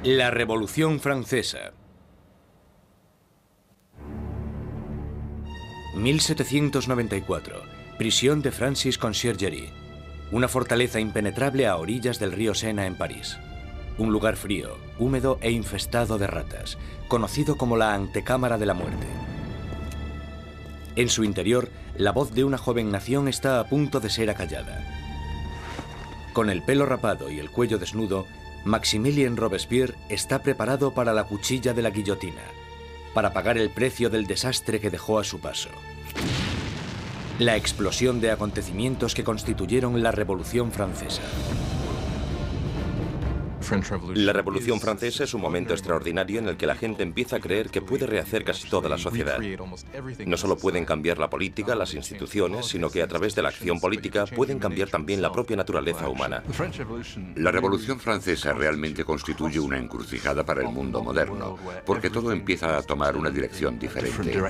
La Revolución Francesa. 1794. Prisión de Francis Conciergerie. Una fortaleza impenetrable a orillas del río Sena en París. Un lugar frío, húmedo e infestado de ratas, conocido como la antecámara de la muerte. En su interior, la voz de una joven nación está a punto de ser acallada. Con el pelo rapado y el cuello desnudo, Maximilien Robespierre está preparado para la cuchilla de la guillotina, para pagar el precio del desastre que dejó a su paso. La explosión de acontecimientos que constituyeron la Revolución Francesa. La Revolución Francesa es un momento extraordinario en el que la gente empieza a creer que puede rehacer casi toda la sociedad. No solo pueden cambiar la política, las instituciones, sino que a través de la acción política pueden cambiar también la propia naturaleza humana. La Revolución Francesa realmente constituye una encrucijada para el mundo moderno, porque todo empieza a tomar una dirección diferente.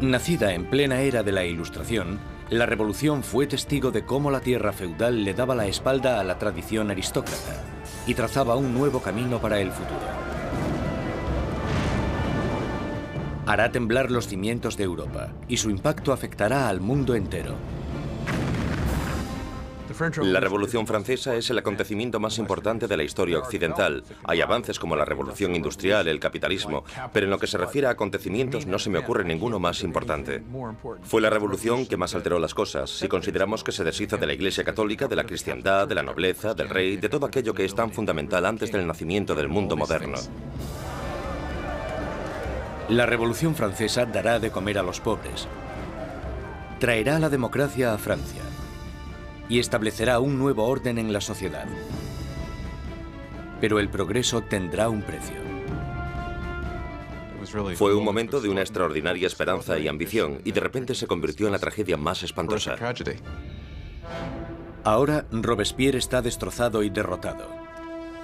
Nacida en plena era de la Ilustración, la Revolución fue testigo de cómo la tierra feudal le daba la espalda a la tradición aristócrata y trazaba un nuevo camino para el futuro. Hará temblar los cimientos de Europa y su impacto afectará al mundo entero. La Revolución Francesa es el acontecimiento más importante de la historia occidental. Hay avances como la Revolución Industrial, el capitalismo, pero en lo que se refiere a acontecimientos no se me ocurre ninguno más importante. Fue la revolución que más alteró las cosas, si consideramos que se deshizo de la Iglesia Católica, de la cristiandad, de la nobleza, del rey, de todo aquello que es tan fundamental antes del nacimiento del mundo moderno. La Revolución Francesa dará de comer a los pobres, traerá la democracia a Francia y establecerá un nuevo orden en la sociedad. Pero el progreso tendrá un precio. Fue un momento de una extraordinaria esperanza y ambición, y de repente se convirtió en la tragedia más espantosa. Ahora Robespierre está destrozado y derrotado.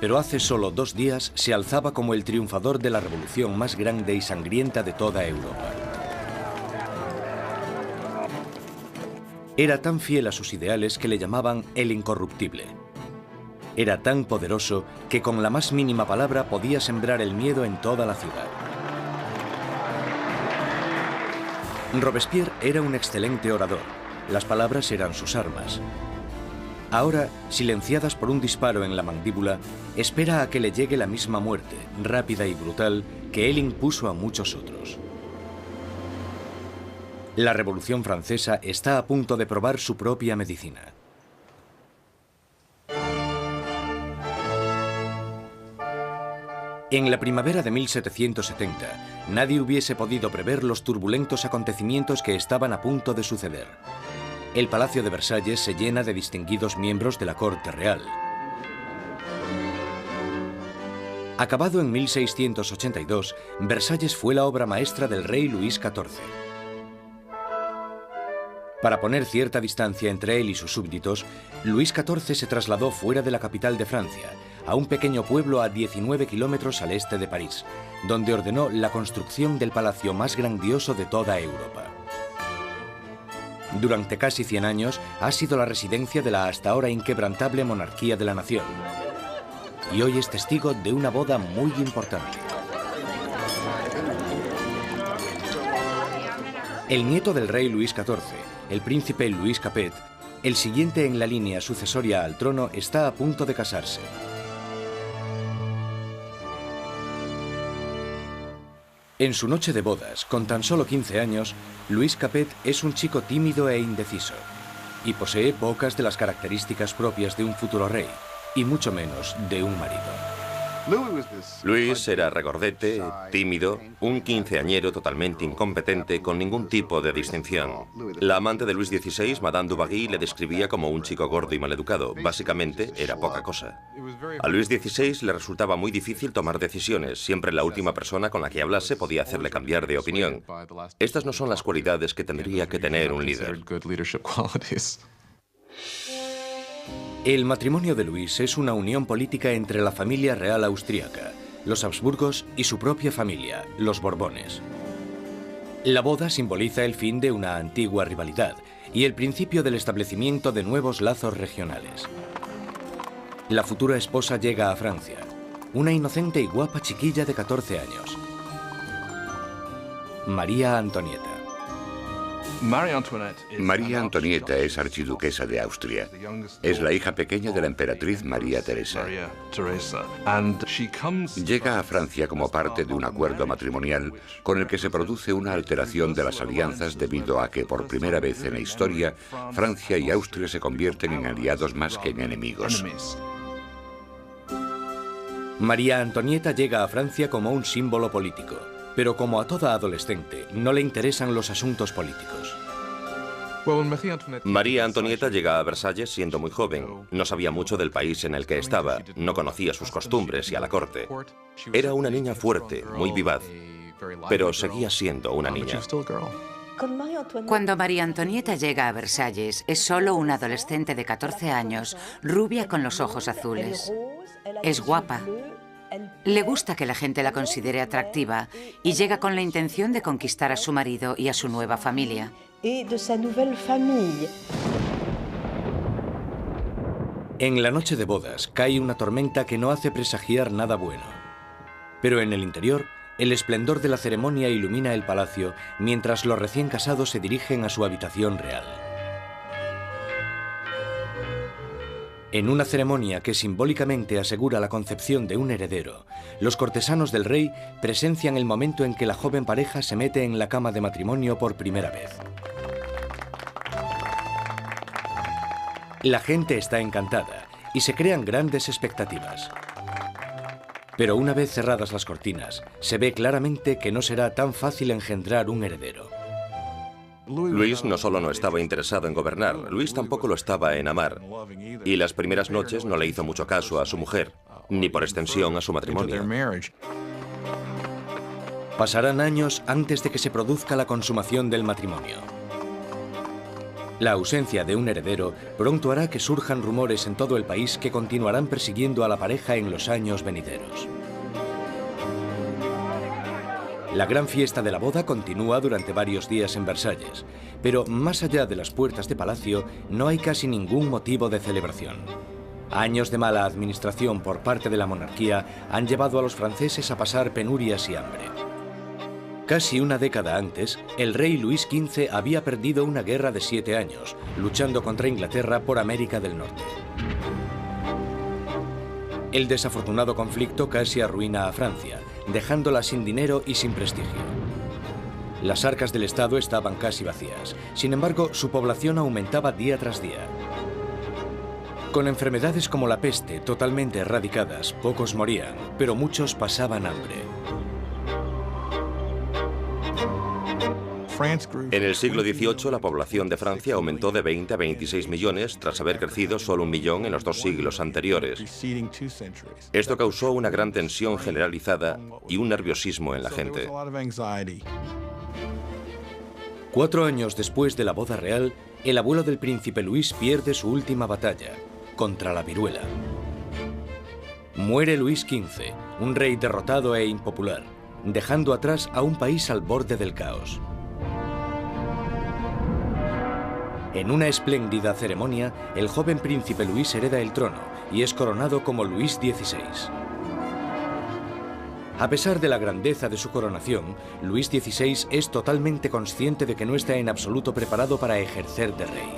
Pero hace solo 2 días se alzaba como el triunfador de la revolución más grande y sangrienta de toda Europa. Era tan fiel a sus ideales que le llamaban el incorruptible. Era tan poderoso que con la más mínima palabra podía sembrar el miedo en toda la ciudad. Robespierre era un excelente orador. Las palabras eran sus armas. Ahora, silenciadas por un disparo en la mandíbula, espera a que le llegue la misma muerte, rápida y brutal, que él impuso a muchos otros. La Revolución Francesa está a punto de probar su propia medicina. En la primavera de 1770, nadie hubiese podido prever los turbulentos acontecimientos que estaban a punto de suceder. El Palacio de Versalles se llena de distinguidos miembros de la corte real. Acabado en 1682, Versalles fue la obra maestra del rey Luis XIV. Para poner cierta distancia entre él y sus súbditos, Luis XIV se trasladó fuera de la capital de Francia, a un pequeño pueblo a 19 kilómetros al este de París, donde ordenó la construcción del palacio más grandioso de toda Europa. Durante casi 100 años ha sido la residencia de la hasta ahora inquebrantable monarquía de la nación. Y hoy es testigo de una boda muy importante. El nieto del rey Luis XIV, el príncipe Louis Capet, el siguiente en la línea sucesoria al trono, está a punto de casarse. En su noche de bodas, con tan solo 15 años, Louis Capet es un chico tímido e indeciso, y posee pocas de las características propias de un futuro rey, y mucho menos de un marido. Luis era regordete, tímido, un quinceañero totalmente incompetente, con ningún tipo de distinción. La amante de Luis XVI, Madame du Barry, le describía como un chico gordo y maleducado. Básicamente, era poca cosa. A Luis XVI le resultaba muy difícil tomar decisiones. Siempre la última persona con la que hablase podía hacerle cambiar de opinión. Estas no son las cualidades que tendría que tener un líder. El matrimonio de Luis es una unión política entre la familia real austríaca, los Habsburgos y su propia familia, los Borbones. La boda simboliza el fin de una antigua rivalidad y el principio del establecimiento de nuevos lazos regionales. La futura esposa llega a Francia. una inocente y guapa chiquilla de 14 años. María Antonieta. María Antonieta es archiduquesa de Austria. Es la hija pequeña de la emperatriz María Teresa. Llega a Francia como parte de un acuerdo matrimonial con el que se produce una alteración de las alianzas debido a que por primera vez en la historia Francia y Austria se convierten en aliados más que en enemigos. María Antonieta llega a Francia como un símbolo político, pero como a toda adolescente, no le interesan los asuntos políticos. María Antonieta llega a Versalles siendo muy joven. No sabía mucho del país en el que estaba, no conocía sus costumbres y a la corte. Era una niña fuerte, muy vivaz, pero seguía siendo una niña. Cuando María Antonieta llega a Versalles, es solo una adolescente de 14 años, rubia con los ojos azules. Es guapa. Le gusta que la gente la considere atractiva y llega con la intención de conquistar a su marido y a su nueva familia. En la noche de bodas cae una tormenta que no hace presagiar nada bueno. Pero en el interior, el esplendor de la ceremonia ilumina el palacio mientras los recién casados se dirigen a su habitación real. En una ceremonia que simbólicamente asegura la concepción de un heredero, los cortesanos del rey presencian el momento en que la joven pareja se mete en la cama de matrimonio por primera vez. La gente está encantada y se crean grandes expectativas. Pero una vez cerradas las cortinas, se ve claramente que no será tan fácil engendrar un heredero. Luis no solo no estaba interesado en gobernar, Luis tampoco lo estaba en amar. Y las primeras noches no le hizo mucho caso a su mujer, ni por extensión a su matrimonio. Pasarán años antes de que se produzca la consumación del matrimonio. La ausencia de un heredero pronto hará que surjan rumores en todo el país que continuarán persiguiendo a la pareja en los años venideros. La gran fiesta de la boda continúa durante varios días en Versalles, pero más allá de las puertas de palacio no hay casi ningún motivo de celebración. Años de mala administración por parte de la monarquía han llevado a los franceses a pasar penurias y hambre. Casi una década antes, el rey Luis XV había perdido una guerra de 7 años, luchando contra Inglaterra por América del Norte. El desafortunado conflicto casi arruina a Francia, dejándola sin dinero y sin prestigio. Las arcas del Estado estaban casi vacías. Sin embargo, su población aumentaba día tras día. Con enfermedades como la peste totalmente erradicadas, pocos morían, pero muchos pasaban hambre. En el siglo XVIII, la población de Francia aumentó de 20 a 26 millones tras haber crecido solo 1 millón en los 2 siglos anteriores. Esto causó una gran tensión generalizada y un nerviosismo en la gente. 4 años después de la boda real, el abuelo del príncipe Luis pierde su última batalla, contra la viruela. Muere Luis XV, un rey derrotado e impopular, dejando atrás a un país al borde del caos. En una espléndida ceremonia, el joven príncipe Luis hereda el trono y es coronado como Luis XVI. A pesar de la grandeza de su coronación, Luis XVI es totalmente consciente de que no está en absoluto preparado para ejercer de rey.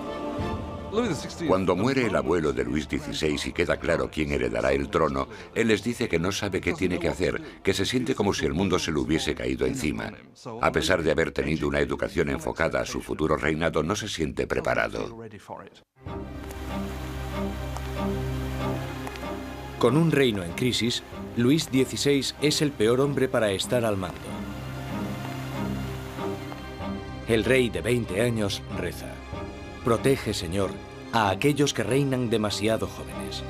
Cuando muere el abuelo de Luis XVI y queda claro quién heredará el trono, él les dice que no sabe qué tiene que hacer, que se siente como si el mundo se le hubiese caído encima. A pesar de haber tenido una educación enfocada a su futuro reinado, no se siente preparado. Con un reino en crisis, Luis XVI es el peor hombre para estar al mando. El rey de 20 años reza: «Protege, Señor, a aquellos que reinan demasiado jóvenes».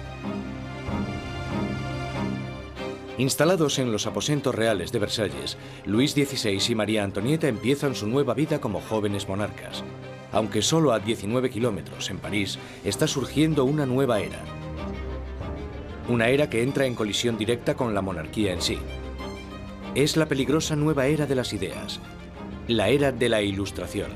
Instalados en los aposentos reales de Versalles, Luis XVI y María Antonieta empiezan su nueva vida como jóvenes monarcas. Aunque solo a 19 kilómetros, en París, está surgiendo una nueva era. Una era que entra en colisión directa con la monarquía en sí. Es la peligrosa nueva era de las ideas, la era de la Ilustración.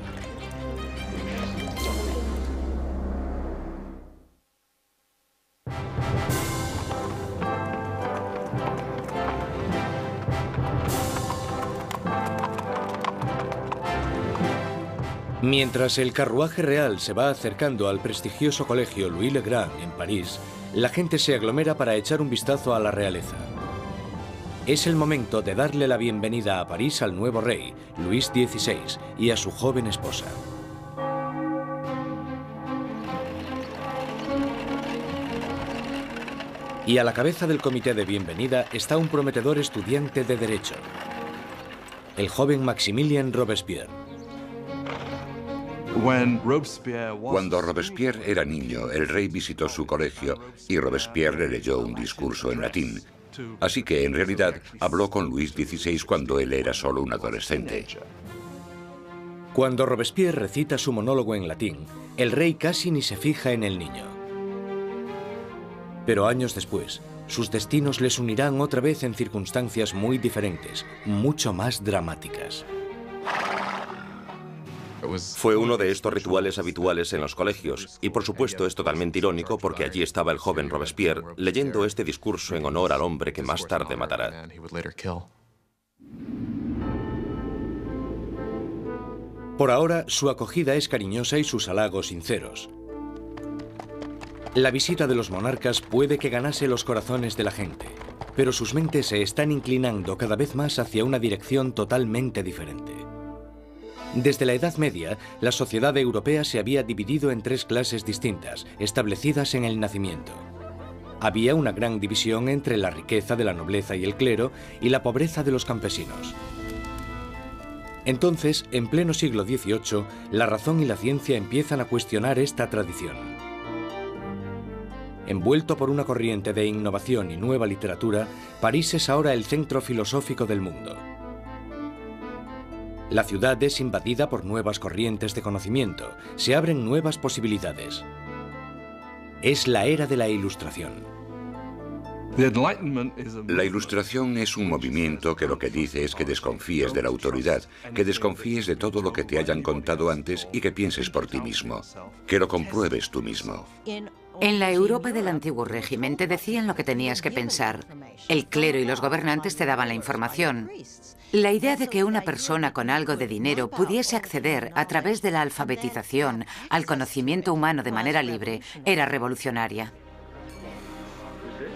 Mientras el carruaje real se va acercando al prestigioso colegio Louis le Grand en París, la gente se aglomera para echar un vistazo a la realeza. Es el momento de darle la bienvenida a París al nuevo rey, Luis XVI, y a su joven esposa. Y a la cabeza del comité de bienvenida está un prometedor estudiante de Derecho, el joven Maximilien Robespierre. Cuando Robespierre era niño, el rey visitó su colegio y Robespierre le leyó un discurso en latín. Así que, en realidad, habló con Luis XVI cuando él era solo un adolescente. Cuando Robespierre recita su monólogo en latín, el rey casi ni se fija en el niño. Pero años después, sus destinos les unirán otra vez en circunstancias muy diferentes, mucho más dramáticas. Fue uno de estos rituales habituales en los colegios, y por supuesto es totalmente irónico porque allí estaba el joven Robespierre leyendo este discurso en honor al hombre que más tarde matará. Por ahora, su acogida es cariñosa y sus halagos sinceros. La visita de los monarcas puede que ganase los corazones de la gente, pero sus mentes se están inclinando cada vez más hacia una dirección totalmente diferente. Desde la Edad Media, la sociedad europea se había dividido en tres clases distintas, establecidas en el nacimiento. Había una gran división entre la riqueza de la nobleza y el clero y la pobreza de los campesinos. Entonces, en pleno siglo XVIII, la razón y la ciencia empiezan a cuestionar esta tradición. Envuelto por una corriente de innovación y nueva literatura, París es ahora el centro filosófico del mundo. La ciudad es invadida por nuevas corrientes de conocimiento, se abren nuevas posibilidades. Es la era de la Ilustración. La Ilustración es un movimiento que lo que dice es que desconfíes de la autoridad, que desconfíes de todo lo que te hayan contado antes y que pienses por ti mismo, que lo compruebes tú mismo. En la Europa del antiguo régimen te decían lo que tenías que pensar. El clero y los gobernantes te daban la información. La idea de que una persona con algo de dinero pudiese acceder a través de la alfabetización al conocimiento humano de manera libre era revolucionaria.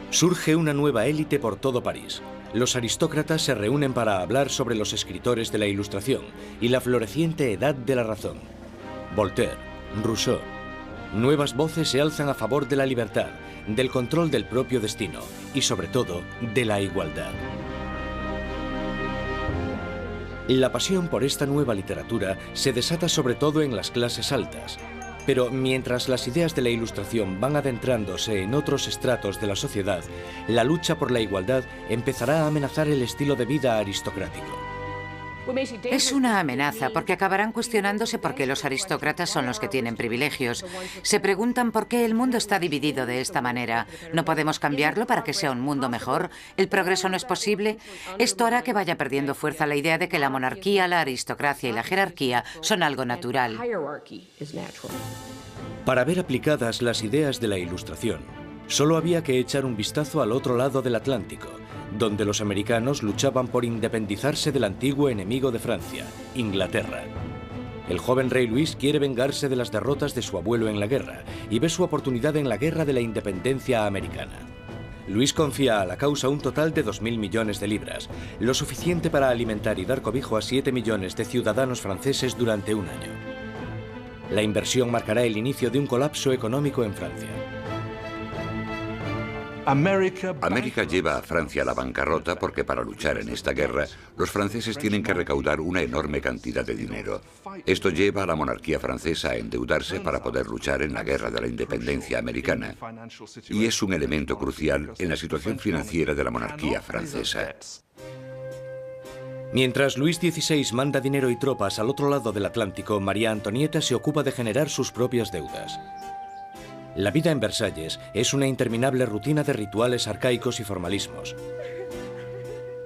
Surge una nueva élite por todo París. Los aristócratas se reúnen para hablar sobre los escritores de la Ilustración y la floreciente edad de la razón. Voltaire, Rousseau. Nuevas voces se alzan a favor de la libertad, del control del propio destino y, sobre todo, de la igualdad. La pasión por esta nueva literatura se desata sobre todo en las clases altas. Pero mientras las ideas de la Ilustración van adentrándose en otros estratos de la sociedad, la lucha por la igualdad empezará a amenazar el estilo de vida aristocrático. Es una amenaza porque acabarán cuestionándose por qué los aristócratas son los que tienen privilegios. Se preguntan por qué el mundo está dividido de esta manera. ¿No podemos cambiarlo para que sea un mundo mejor? ¿El progreso no es posible? Esto hará que vaya perdiendo fuerza la idea de que la monarquía, la aristocracia y la jerarquía son algo natural. Para ver aplicadas las ideas de la Ilustración, solo había que echar un vistazo al otro lado del Atlántico, donde los americanos luchaban por independizarse del antiguo enemigo de Francia, Inglaterra. El joven rey Luis quiere vengarse de las derrotas de su abuelo en la guerra y ve su oportunidad en la guerra de la independencia americana. Luis confía a la causa un total de 2.000 millones de libras, lo suficiente para alimentar y dar cobijo a 7 millones de ciudadanos franceses durante un año. La inversión marcará el inicio de un colapso económico en Francia. América lleva a Francia a la bancarrota porque para luchar en esta guerra, los franceses tienen que recaudar una enorme cantidad de dinero. Esto lleva a la monarquía francesa a endeudarse para poder luchar en la guerra de la independencia americana. Y es un elemento crucial en la situación financiera de la monarquía francesa. Mientras Luis XVI manda dinero y tropas al otro lado del Atlántico, María Antonieta se ocupa de generar sus propias deudas. La vida en Versalles es una interminable rutina de rituales arcaicos y formalismos.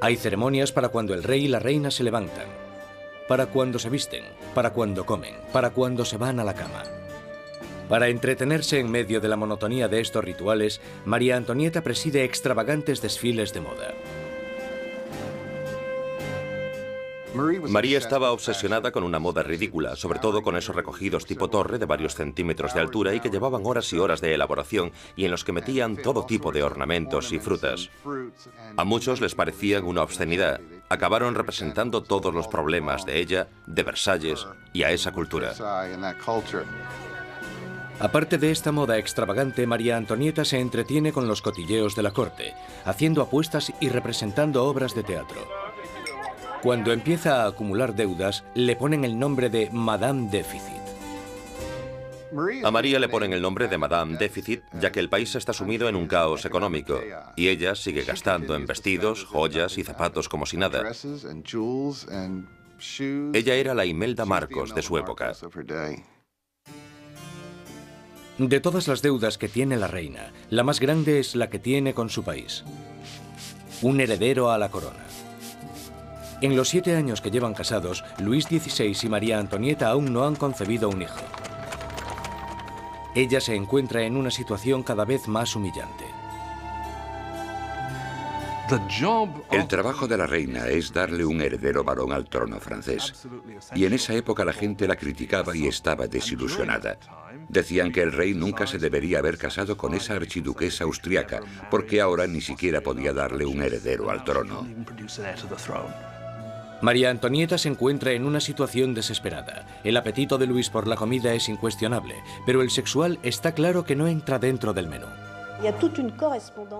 Hay ceremonias para cuando el rey y la reina se levantan, para cuando se visten, para cuando comen, para cuando se van a la cama. Para entretenerse en medio de la monotonía de estos rituales, María Antonieta preside extravagantes desfiles de moda. María estaba obsesionada con una moda ridícula, sobre todo con esos recogidos tipo torre de varios centímetros de altura y que llevaban horas y horas de elaboración y en los que metían todo tipo de ornamentos y frutas. A muchos les parecían una obscenidad. Acabaron representando todos los problemas de ella, de Versalles y a esa cultura. Aparte de esta moda extravagante, María Antonieta se entretiene con los cotilleos de la corte, haciendo apuestas y representando obras de teatro. Cuando empieza a acumular deudas, le ponen el nombre de Madame Déficit. A María le ponen el nombre de Madame Déficit, ya que el país está sumido en un caos económico, y ella sigue gastando en vestidos, joyas y zapatos como si nada. Ella era la Imelda Marcos de su época. De todas las deudas que tiene la reina, la más grande es la que tiene con su país. Un heredero a la corona. En los 7 años que llevan casados, Luis XVI y María Antonieta aún no han concebido un hijo. Ella se encuentra en una situación cada vez más humillante. El trabajo de la reina es darle un heredero varón al trono francés. Y en esa época la gente la criticaba y estaba desilusionada. Decían que el rey nunca se debería haber casado con esa archiduquesa austriaca, porque ahora ni siquiera podía darle un heredero al trono. María Antonieta se encuentra en una situación desesperada. El apetito de Luis por la comida es incuestionable, pero el sexual está claro que no entra dentro del menú.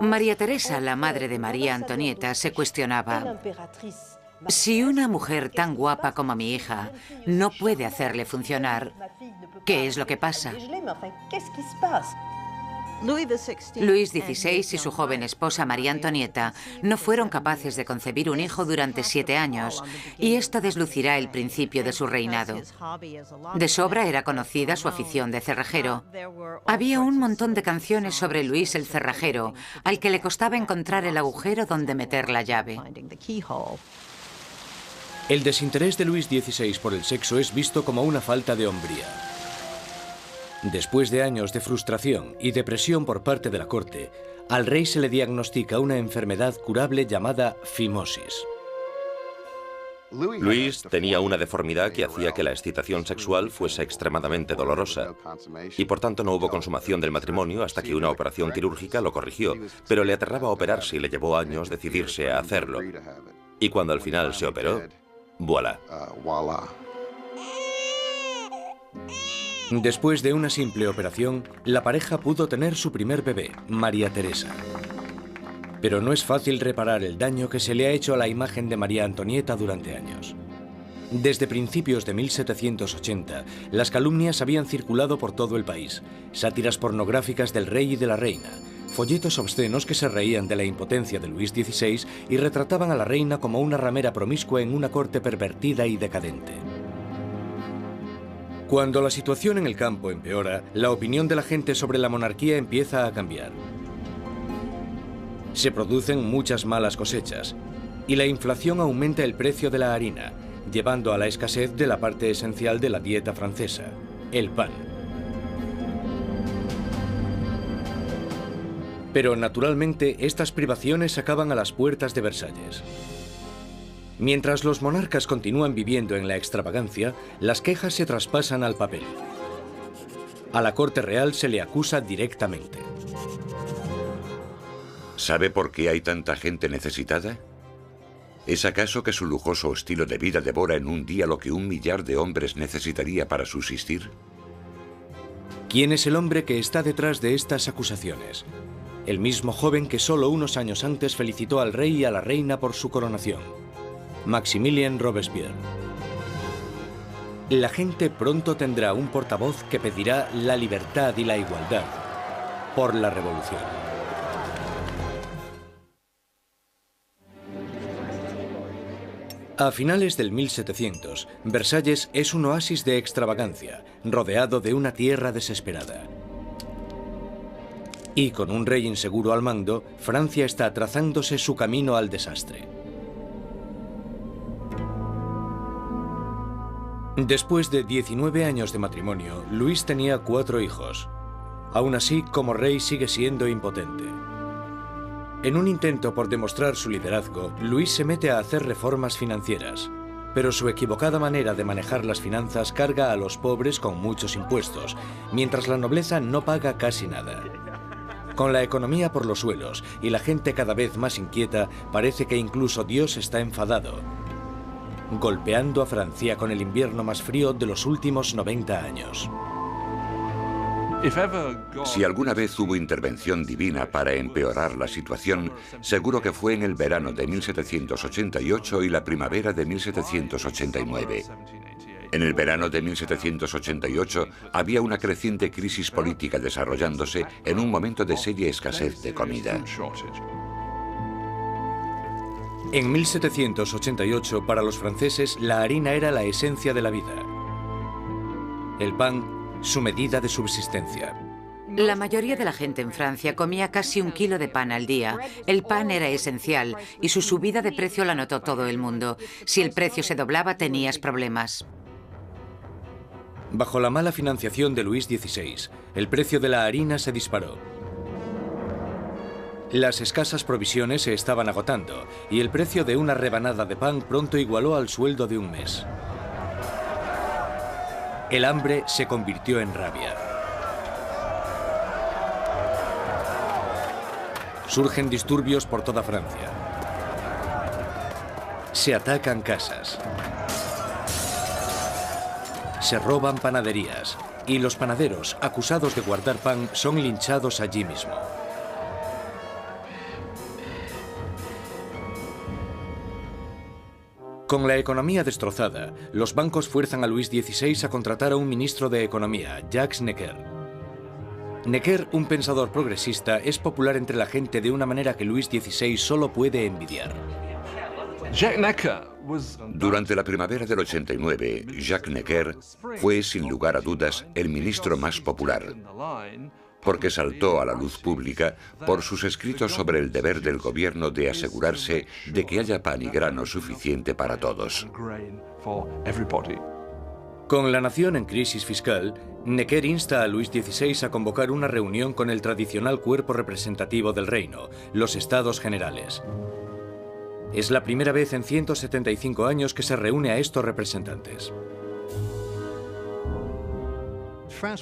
María Teresa, la madre de María Antonieta, se cuestionaba: si una mujer tan guapa como mi hija no puede hacerle funcionar, ¿qué es lo que pasa? Luis XVI y su joven esposa María Antonieta no fueron capaces de concebir un hijo durante 7 años, y esto deslucirá el principio de su reinado. De sobra era conocida su afición de cerrajero. Había un montón de canciones sobre Luis el cerrajero, al que le costaba encontrar el agujero donde meter la llave. El desinterés de Luis XVI por el sexo es visto como una falta de hombría. Después de años de frustración y depresión por parte de la corte, al rey se le diagnostica una enfermedad curable llamada fimosis. Luis tenía una deformidad que hacía que la excitación sexual fuese extremadamente dolorosa, y por tanto no hubo consumación del matrimonio hasta que una operación quirúrgica lo corrigió, pero le aterraba operarse y le llevó años decidirse a hacerlo. Y cuando al final se operó, ¡voilà! Después de una simple operación, la pareja pudo tener su primer bebé, María Teresa. Pero no es fácil reparar el daño que se le ha hecho a la imagen de María Antonieta durante años. Desde principios de 1780, las calumnias habían circulado por todo el país, sátiras pornográficas del rey y de la reina, folletos obscenos que se reían de la impotencia de Luis XVI y retrataban a la reina como una ramera promiscua en una corte pervertida y decadente. Cuando la situación en el campo empeora, la opinión de la gente sobre la monarquía empieza a cambiar. Se producen muchas malas cosechas y la inflación aumenta el precio de la harina, llevando a la escasez de la parte esencial de la dieta francesa, el pan. Pero naturalmente estas privaciones acaban a las puertas de Versalles. Mientras los monarcas continúan viviendo en la extravagancia, las quejas se traspasan al papel. A la corte real se le acusa directamente. ¿Sabe por qué hay tanta gente necesitada? ¿Es acaso que su lujoso estilo de vida devora en un día lo que 1 millar de hombres necesitaría para subsistir? ¿Quién es el hombre que está detrás de estas acusaciones? El mismo joven que solo unos años antes felicitó al rey y a la reina por su coronación. Maximilien Robespierre. La gente pronto tendrá un portavoz que pedirá la libertad y la igualdad por la revolución. A finales del 1700, Versalles es un oasis de extravagancia, rodeado de una tierra desesperada. Y con un rey inseguro al mando, Francia está trazándose su camino al desastre. Después de 19 años de matrimonio, Luis tenía 4 hijos. Aún así, como rey sigue siendo impotente. En un intento por demostrar su liderazgo, Luis se mete a hacer reformas financieras, pero su equivocada manera de manejar las finanzas carga a los pobres con muchos impuestos, mientras la nobleza no paga casi nada. Con la economía por los suelos y la gente cada vez más inquieta, parece que incluso Dios está enfadado, golpeando a Francia con el invierno más frío de los últimos 90 años. Si alguna vez hubo intervención divina para empeorar la situación, seguro que fue en el verano de 1788 y la primavera de 1789. En el verano de 1788 había una creciente crisis política desarrollándose en un momento de seria escasez de comida. En 1788, para los franceses, la harina era la esencia de la vida. El pan, su medida de subsistencia. La mayoría de la gente en Francia comía casi 1 kilo de pan al día. El pan era esencial y su subida de precio la notó todo el mundo. Si el precio se doblaba, tenías problemas. Bajo la mala financiación de Luis XVI, el precio de la harina se disparó. Las escasas provisiones se estaban agotando y el precio de una rebanada de pan pronto igualó al sueldo de un mes. El hambre se convirtió en rabia. Surgen disturbios por toda Francia. Se atacan casas. Se roban panaderías y los panaderos, acusados de guardar pan, son linchados allí mismo. Con la economía destrozada, los bancos fuerzan a Luis XVI a contratar a un ministro de Economía, Jacques Necker. Necker, un pensador progresista, es popular entre la gente de una manera que Luis XVI solo puede envidiar. Durante la primavera del 89, Jacques Necker fue, sin lugar a dudas, el ministro más popular, porque saltó a la luz pública por sus escritos sobre el deber del gobierno de asegurarse de que haya pan y grano suficiente para todos. Con la nación en crisis fiscal, Necker insta a Luis XVI a convocar una reunión con el tradicional cuerpo representativo del reino, los Estados Generales. Es la primera vez en 175 años que se reúne a estos representantes.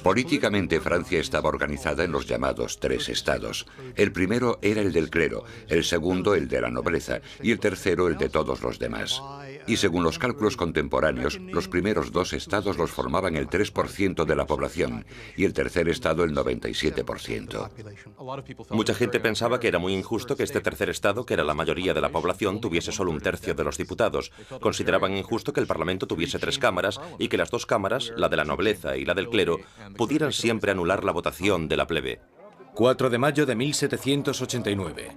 Políticamente, Francia estaba organizada en los llamados 3 estados. El primero era el del clero, el segundo el de la nobleza y el tercero el de todos los demás. Y según los cálculos contemporáneos, los primeros 2 estados los formaban el 3% de la población y el tercer estado el 97%. Mucha gente pensaba que era muy injusto que este tercer estado, que era la mayoría de la población, tuviese solo 1/3 de los diputados. Consideraban injusto que el Parlamento tuviese 3 cámaras y que las 2 cámaras, la de la nobleza y la del clero, pudieran siempre anular la votación de la plebe. 4 de mayo de 1789.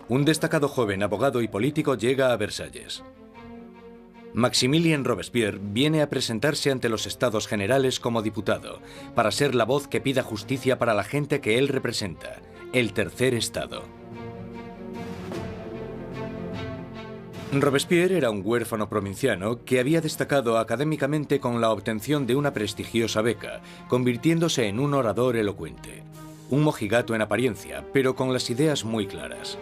Un destacado joven abogado y político llega a Versalles. Maximilien Robespierre viene a presentarse ante los Estados Generales como diputado, para ser la voz que pida justicia para la gente que él representa, el tercer estado. Robespierre era un huérfano provinciano que había destacado académicamente con la obtención de una prestigiosa beca, convirtiéndose en un orador elocuente. Un mojigato en apariencia, pero con las ideas muy claras.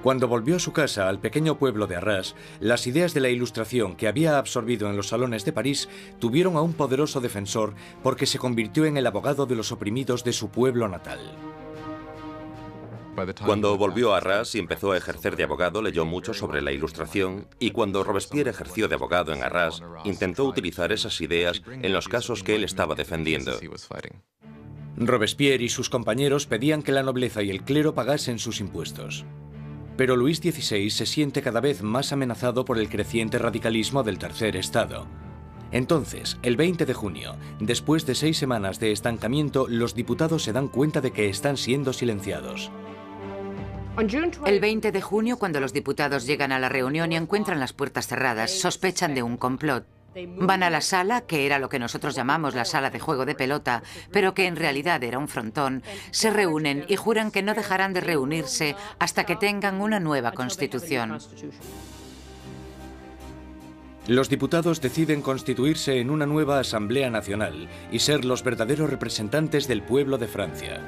Cuando volvió a su casa, al pequeño pueblo de Arras, las ideas de la Ilustración que había absorbido en los salones de París tuvieron a un poderoso defensor porque se convirtió en el abogado de los oprimidos de su pueblo natal. Cuando volvió a Arras y empezó a ejercer de abogado, leyó mucho sobre la Ilustración y cuando Robespierre ejerció de abogado en Arras, intentó utilizar esas ideas en los casos que él estaba defendiendo. Robespierre y sus compañeros pedían que la nobleza y el clero pagasen sus impuestos. Pero Luis XVI se siente cada vez más amenazado por el creciente radicalismo del tercer estado. Entonces, el 20 de junio, después de 6 semanas de estancamiento, los diputados se dan cuenta de que están siendo silenciados. El 20 de junio, cuando los diputados llegan a la reunión y encuentran las puertas cerradas, sospechan de un complot. Van a la sala, que era lo que nosotros llamamos la sala de juego de pelota, pero que en realidad era un frontón, se reúnen y juran que no dejarán de reunirse hasta que tengan una nueva constitución. Los diputados deciden constituirse en una nueva Asamblea Nacional y ser los verdaderos representantes del pueblo de Francia.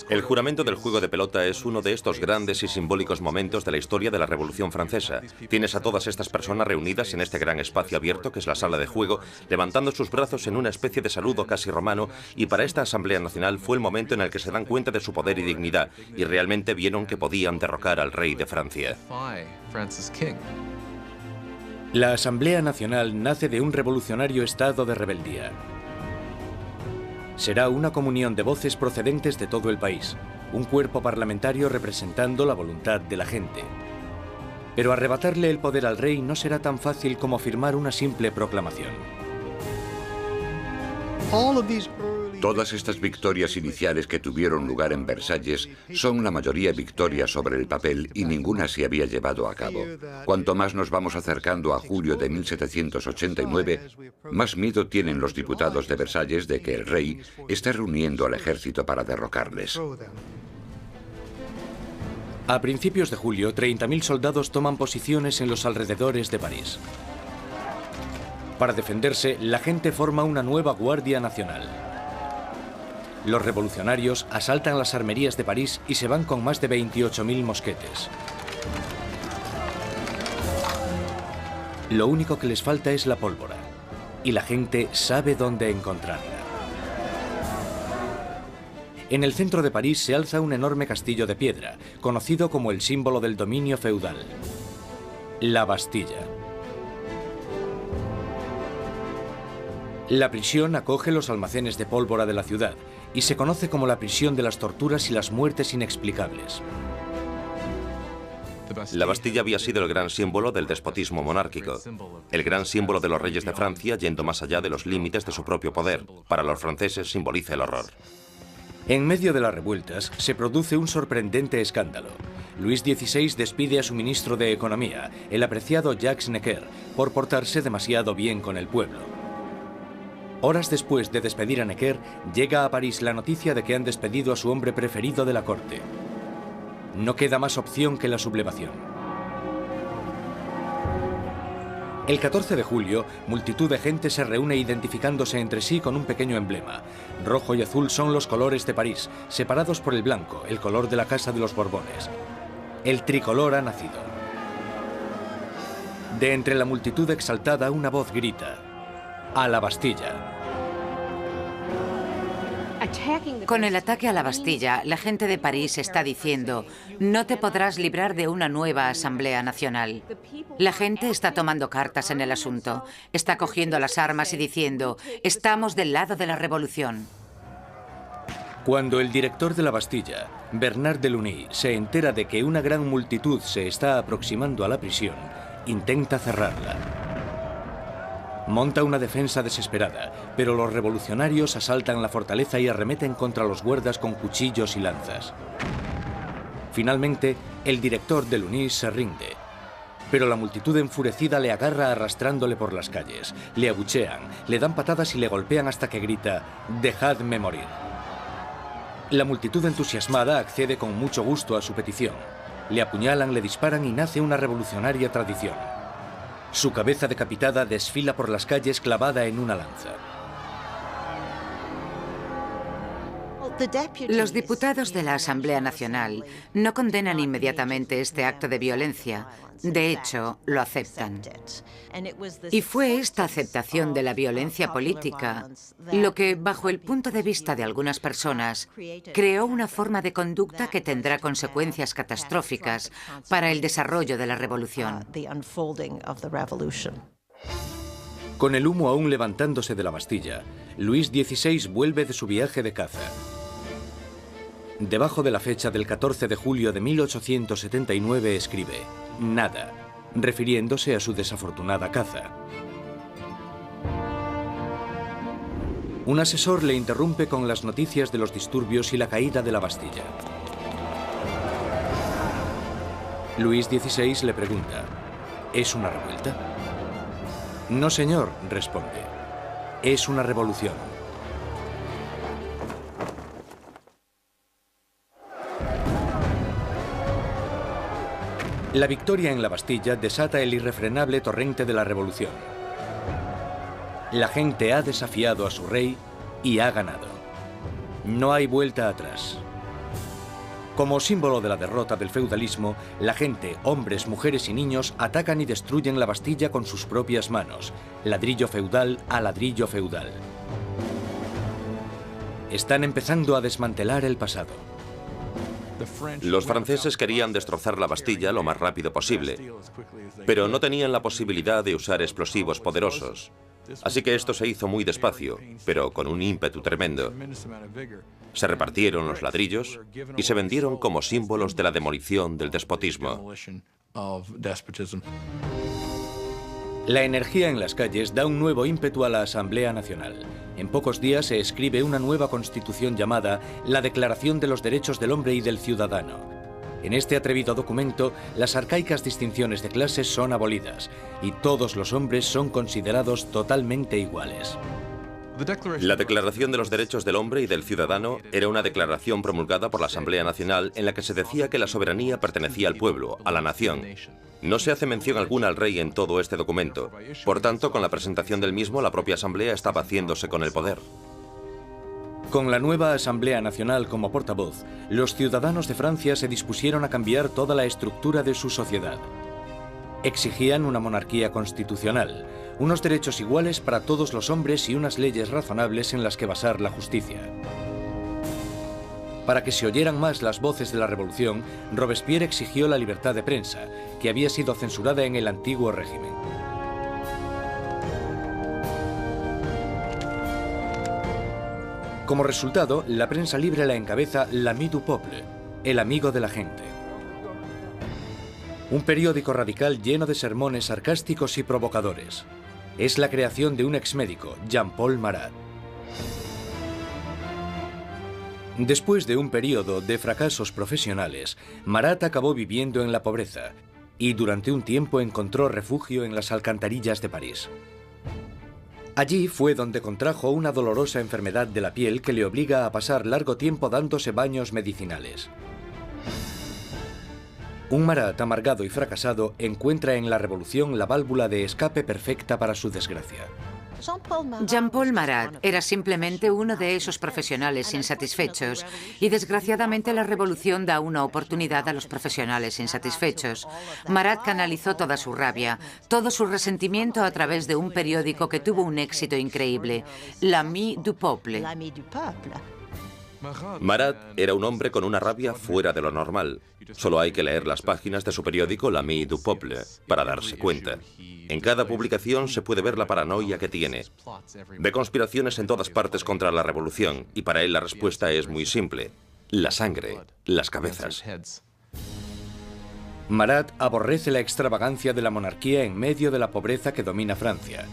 El juramento del juego de pelota es uno de estos grandes y simbólicos momentos de la historia de la Revolución Francesa. Tienes a todas estas personas reunidas en este gran espacio abierto que es la sala de juego, levantando sus brazos en una especie de saludo casi romano, y para esta Asamblea Nacional fue el momento en el que se dan cuenta de su poder y dignidad, y realmente vieron que podían derrocar al rey de Francia. La Asamblea Nacional nace de un revolucionario estado de rebeldía. Será una comunión de voces procedentes de todo el país, un cuerpo parlamentario representando la voluntad de la gente. Pero arrebatarle el poder al rey no será tan fácil como firmar una simple proclamación. Todas estas victorias iniciales que tuvieron lugar en Versalles son la mayoría victorias sobre el papel y ninguna se había llevado a cabo. Cuanto más nos vamos acercando a julio de 1789, más miedo tienen los diputados de Versalles de que el rey esté reuniendo al ejército para derrocarles. A principios de julio, 30.000 soldados toman posiciones en los alrededores de París. Para defenderse, la gente forma una nueva Guardia Nacional. Los revolucionarios asaltan las armerías de París y se van con más de 28.000 mosquetes. Lo único que les falta es la pólvora, y la gente sabe dónde encontrarla. En el centro de París se alza un enorme castillo de piedra, conocido como el símbolo del dominio feudal, la Bastilla. La prisión acoge los almacenes de pólvora de la ciudad y se conoce como la prisión de las torturas y las muertes inexplicables. La Bastilla había sido el gran símbolo del despotismo monárquico, el gran símbolo de los reyes de Francia yendo más allá de los límites de su propio poder. Para los franceses simboliza el horror. En medio de las revueltas se produce un sorprendente escándalo. Luis XVI despide a su ministro de Economía, el apreciado Jacques Necker, por portarse demasiado bien con el pueblo. Horas después de despedir a Necker, llega a París la noticia de que han despedido a su hombre preferido de la corte. No queda más opción que la sublevación. El 14 de julio, multitud de gente se reúne identificándose entre sí con un pequeño emblema. Rojo y azul son los colores de París, separados por el blanco, el color de la Casa de los Borbones. El tricolor ha nacido. De entre la multitud exaltada, una voz grita: ¡a la Bastilla! Con el ataque a la Bastilla, la gente de París está diciendo: no te podrás librar de una nueva Asamblea Nacional. La gente está tomando cartas en el asunto, está cogiendo las armas y diciendo: estamos del lado de la revolución. Cuando el director de la Bastilla, Bernard de Lugny, se entera de que una gran multitud se está aproximando a la prisión, intenta cerrarla. Monta una defensa desesperada, pero los revolucionarios asaltan la fortaleza y arremeten contra los guardas con cuchillos y lanzas. Finalmente, el director de Lugny se rinde, pero la multitud enfurecida le agarra arrastrándole por las calles, le abuchean, le dan patadas y le golpean hasta que grita: «¡Dejadme morir!». La multitud entusiasmada accede con mucho gusto a su petición. Le apuñalan, le disparan y nace una revolucionaria tradición. Su cabeza decapitada desfila por las calles clavada en una lanza. Los diputados de la Asamblea Nacional no condenan inmediatamente este acto de violencia. De hecho, lo aceptan. Y fue esta aceptación de la violencia política lo que, bajo el punto de vista de algunas personas, creó una forma de conducta que tendrá consecuencias catastróficas para el desarrollo de la revolución. Con el humo aún levantándose de la Bastilla, Luis XVI vuelve de su viaje de caza. Debajo de la fecha del 14 de julio de 1879 escribe: «Nada», refiriéndose a su desafortunada caza. Un asesor le interrumpe con las noticias de los disturbios y la caída de la Bastilla. Luis XVI le pregunta: ¿es una revuelta? «No, señor», responde. «Es una revolución». La victoria en la Bastilla desata el irrefrenable torrente de la revolución. La gente ha desafiado a su rey y ha ganado. No hay vuelta atrás. Como símbolo de la derrota del feudalismo, la gente, hombres, mujeres y niños atacan y destruyen la Bastilla con sus propias manos, ladrillo feudal a ladrillo feudal. Están empezando a desmantelar el pasado. Los franceses querían destrozar la Bastilla lo más rápido posible, pero no tenían la posibilidad de usar explosivos poderosos. Así que esto se hizo muy despacio, pero con un ímpetu tremendo. Se repartieron los ladrillos y se vendieron como símbolos de la demolición del despotismo. La energía en las calles da un nuevo ímpetu a la Asamblea Nacional. En pocos días se escribe una nueva constitución llamada la Declaración de los Derechos del Hombre y del Ciudadano. En este atrevido documento, las arcaicas distinciones de clases son abolidas y todos los hombres son considerados totalmente iguales. La Declaración de los Derechos del Hombre y del Ciudadano era una declaración promulgada por la Asamblea Nacional en la que se decía que la soberanía pertenecía al pueblo, a la nación. No se hace mención alguna al rey en todo este documento. Por tanto, con la presentación del mismo, la propia Asamblea estaba haciéndose con el poder. Con la nueva Asamblea Nacional como portavoz, los ciudadanos de Francia se dispusieron a cambiar toda la estructura de su sociedad. Exigían una monarquía constitucional, unos derechos iguales para todos los hombres y unas leyes razonables en las que basar la justicia. Para que se oyeran más las voces de la revolución, Robespierre exigió la libertad de prensa, que había sido censurada en el antiguo régimen. Como resultado, la prensa libre la encabeza l'Ami du Peuple, el amigo de la gente. Un periódico radical lleno de sermones sarcásticos y provocadores. Es la creación de un exmédico, Jean-Paul Marat. Después de un periodo de fracasos profesionales, Marat acabó viviendo en la pobreza y durante un tiempo encontró refugio en las alcantarillas de París. Allí fue donde contrajo una dolorosa enfermedad de la piel que le obliga a pasar largo tiempo dándose baños medicinales. Un Marat amargado y fracasado encuentra en la revolución la válvula de escape perfecta para su desgracia. Jean-Paul Marat era simplemente uno de esos profesionales insatisfechos y desgraciadamente la revolución da una oportunidad a los profesionales insatisfechos. Marat canalizó toda su rabia, todo su resentimiento a través de un periódico que tuvo un éxito increíble, l'Ami du Peuple. Marat era un hombre con una rabia fuera de lo normal. Solo hay que leer las páginas de su periódico l'Ami du Peuple para darse cuenta. En cada publicación se puede ver la paranoia que tiene. Ve conspiraciones en todas partes contra la revolución y para él la respuesta es muy simple. La sangre, las cabezas. Marat aborrece la extravagancia de la monarquía en medio de la pobreza que domina Francia.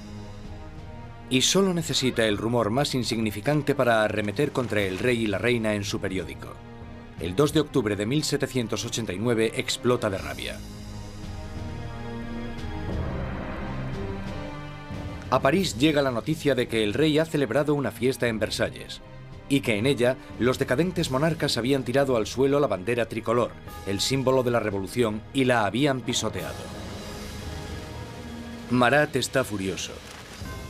Y solo necesita el rumor más insignificante para arremeter contra el rey y la reina en su periódico. El 2 de octubre de 1789 explota de rabia. A París llega la noticia de que el rey ha celebrado una fiesta en Versalles y que en ella los decadentes monarcas habían tirado al suelo la bandera tricolor, el símbolo de la revolución, y la habían pisoteado. Marat está furioso.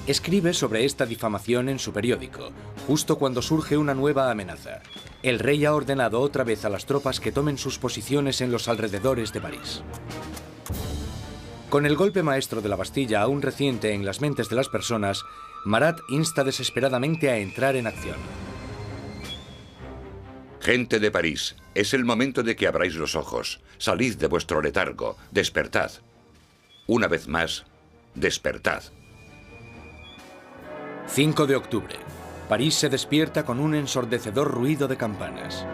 Escribe sobre esta difamación en su periódico, justo cuando surge una nueva amenaza. El rey ha ordenado otra vez a las tropas que tomen sus posiciones en los alrededores de París. Con el golpe maestro de la Bastilla aún reciente en las mentes de las personas, Marat insta desesperadamente a entrar en acción. Gente de París, es el momento de que abráis los ojos. Salid de vuestro letargo, despertad. Una vez más, despertad. 5 de octubre. París se despierta con un ensordecedor ruido de campanas.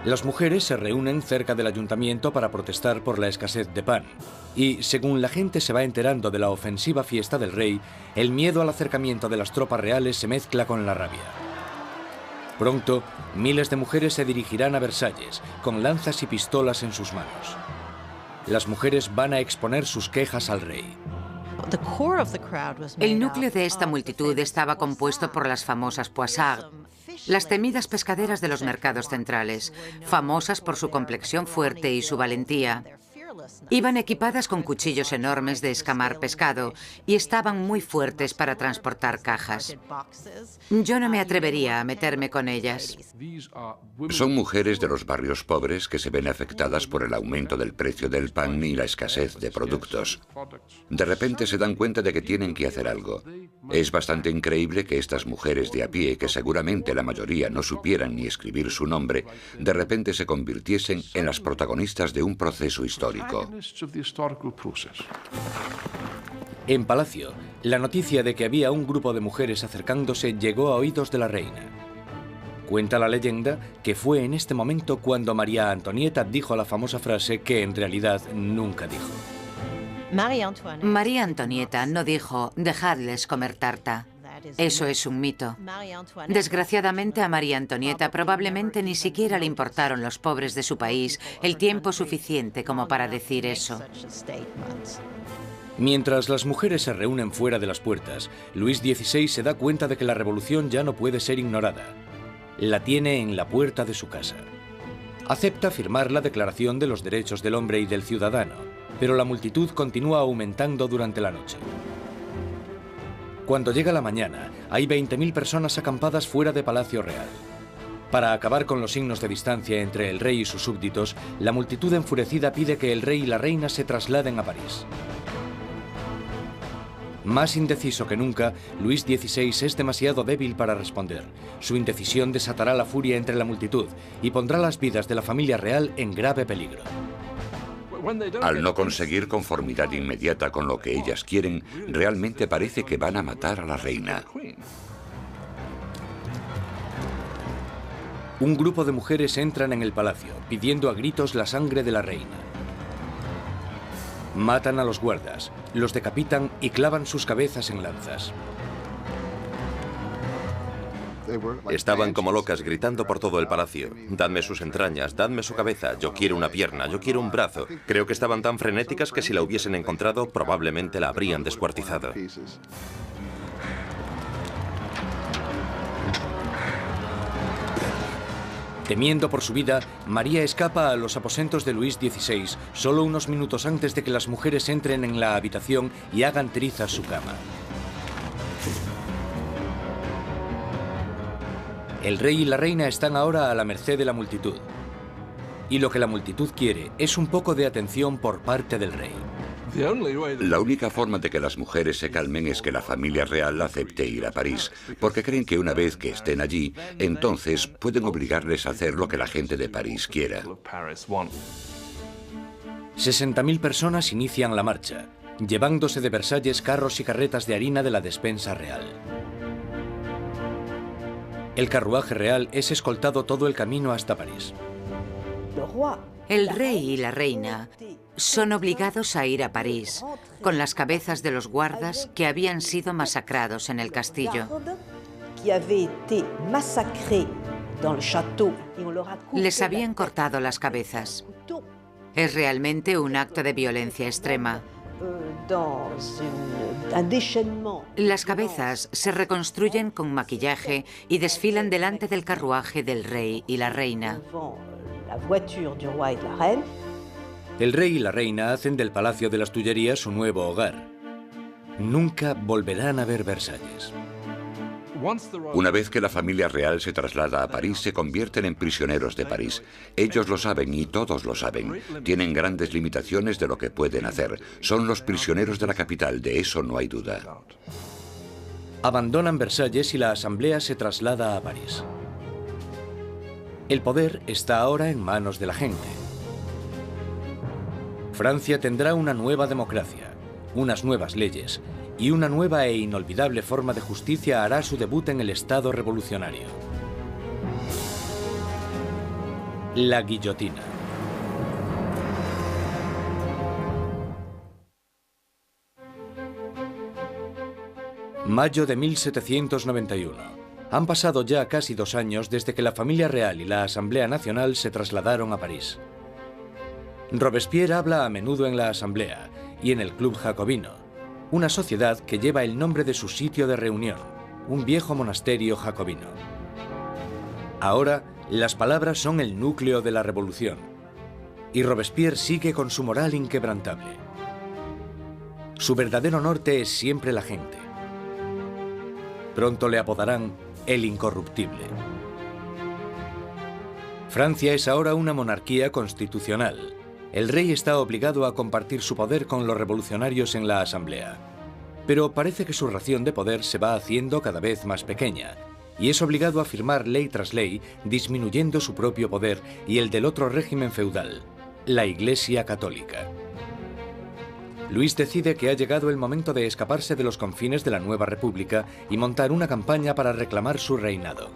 Las mujeres se reúnen cerca del ayuntamiento para protestar por la escasez de pan. Y, según la gente se va enterando de la ofensiva fiesta del rey, el miedo al acercamiento de las tropas reales se mezcla con la rabia. Pronto, miles de mujeres se dirigirán a Versalles, con lanzas y pistolas en sus manos. Las mujeres van a exponer sus quejas al rey. El núcleo de esta multitud estaba compuesto por las famosas poissardes, las temidas pescaderas de los mercados centrales, famosas por su complexión fuerte y su valentía. Iban equipadas con cuchillos enormes de escamar pescado y estaban muy fuertes para transportar cajas. Yo no me atrevería a meterme con ellas. Son mujeres de los barrios pobres que se ven afectadas por el aumento del precio del pan y la escasez de productos. De repente se dan cuenta de que tienen que hacer algo. Es bastante increíble que estas mujeres de a pie, que seguramente la mayoría no supieran ni escribir su nombre, de repente se convirtiesen en las protagonistas de un proceso histórico. En Palacio, la noticia de que había un grupo de mujeres acercándose llegó a oídos de la reina. Cuenta la leyenda que fue en este momento cuando María Antonieta dijo la famosa frase que en realidad nunca dijo. María Antonieta no dijo, dejadles comer tarta. Eso es un mito. Desgraciadamente a María Antonieta probablemente ni siquiera le importaron los pobres de su país el tiempo suficiente como para decir eso. Mientras las mujeres se reúnen fuera de las puertas, Luis XVI se da cuenta de que la revolución ya no puede ser ignorada. La tiene en la puerta de su casa. Acepta firmar la Declaración de los Derechos del Hombre y del Ciudadano, pero la multitud continúa aumentando durante la noche. Cuando llega la mañana, hay 20.000 personas acampadas fuera de Palacio Real. Para acabar con los signos de distancia entre el rey y sus súbditos, la multitud enfurecida pide que el rey y la reina se trasladen a París. Más indeciso que nunca, Luis XVI es demasiado débil para responder. Su indecisión desatará la furia entre la multitud y pondrá las vidas de la familia real en grave peligro. Al no conseguir conformidad inmediata con lo que ellas quieren, realmente parece que van a matar a la reina. Un grupo de mujeres entran en el palacio, pidiendo a gritos la sangre de la reina. Matan a los guardas, los decapitan y clavan sus cabezas en lanzas. Estaban como locas gritando por todo el palacio. Dadme sus entrañas, dadme su cabeza, yo quiero una pierna, yo quiero un brazo. Creo que estaban tan frenéticas que si la hubiesen encontrado probablemente la habrían descuartizado. Temiendo por su vida, María escapa a los aposentos de Luis XVI solo unos minutos antes de que las mujeres entren en la habitación y hagan trizas su cama. El rey y la reina están ahora a la merced de la multitud. Y lo que la multitud quiere es un poco de atención por parte del rey. La única forma de que las mujeres se calmen es que la familia real acepte ir a París, porque creen que una vez que estén allí, entonces pueden obligarles a hacer lo que la gente de París quiera. 60.000 personas inician la marcha, llevándose de Versalles carros y carretas de harina de la despensa real. El carruaje real es escoltado todo el camino hasta París. El rey y la reina son obligados a ir a París, con las cabezas de los guardas que habían sido masacrados en el castillo. Les habían cortado las cabezas. Es realmente un acto de violencia extrema. Las cabezas se reconstruyen con maquillaje y desfilan delante del carruaje del rey y la reina. El rey y la reina hacen del Palacio de las Tullerías su nuevo hogar. Nunca volverán a ver Versalles. Una vez que la familia real se traslada a París, se convierten en prisioneros de París. Ellos lo saben y todos lo saben. Tienen grandes limitaciones de lo que pueden hacer. Son los prisioneros de la capital, de eso no hay duda. Abandonan Versalles y la asamblea se traslada a París. El poder está ahora en manos de la gente. Francia tendrá una nueva democracia, unas nuevas leyes, y una nueva e inolvidable forma de justicia hará su debut en el Estado revolucionario. La guillotina. Mayo de 1791. Han pasado ya casi 2 años desde que la familia real y la Asamblea Nacional se trasladaron a París. Robespierre habla a menudo en la Asamblea y en el Club Jacobino, una sociedad que lleva el nombre de su sitio de reunión, un viejo monasterio jacobino. Ahora, las palabras son el núcleo de la revolución. Y Robespierre sigue con su moral inquebrantable. Su verdadero norte es siempre la gente. Pronto le apodarán el incorruptible. Francia es ahora una monarquía constitucional. El rey está obligado a compartir su poder con los revolucionarios en la Asamblea. Pero parece que su ración de poder se va haciendo cada vez más pequeña, y es obligado a firmar ley tras ley, disminuyendo su propio poder y el del otro régimen feudal, la Iglesia Católica. Luis decide que ha llegado el momento de escaparse de los confines de la nueva república y montar una campaña para reclamar su reinado.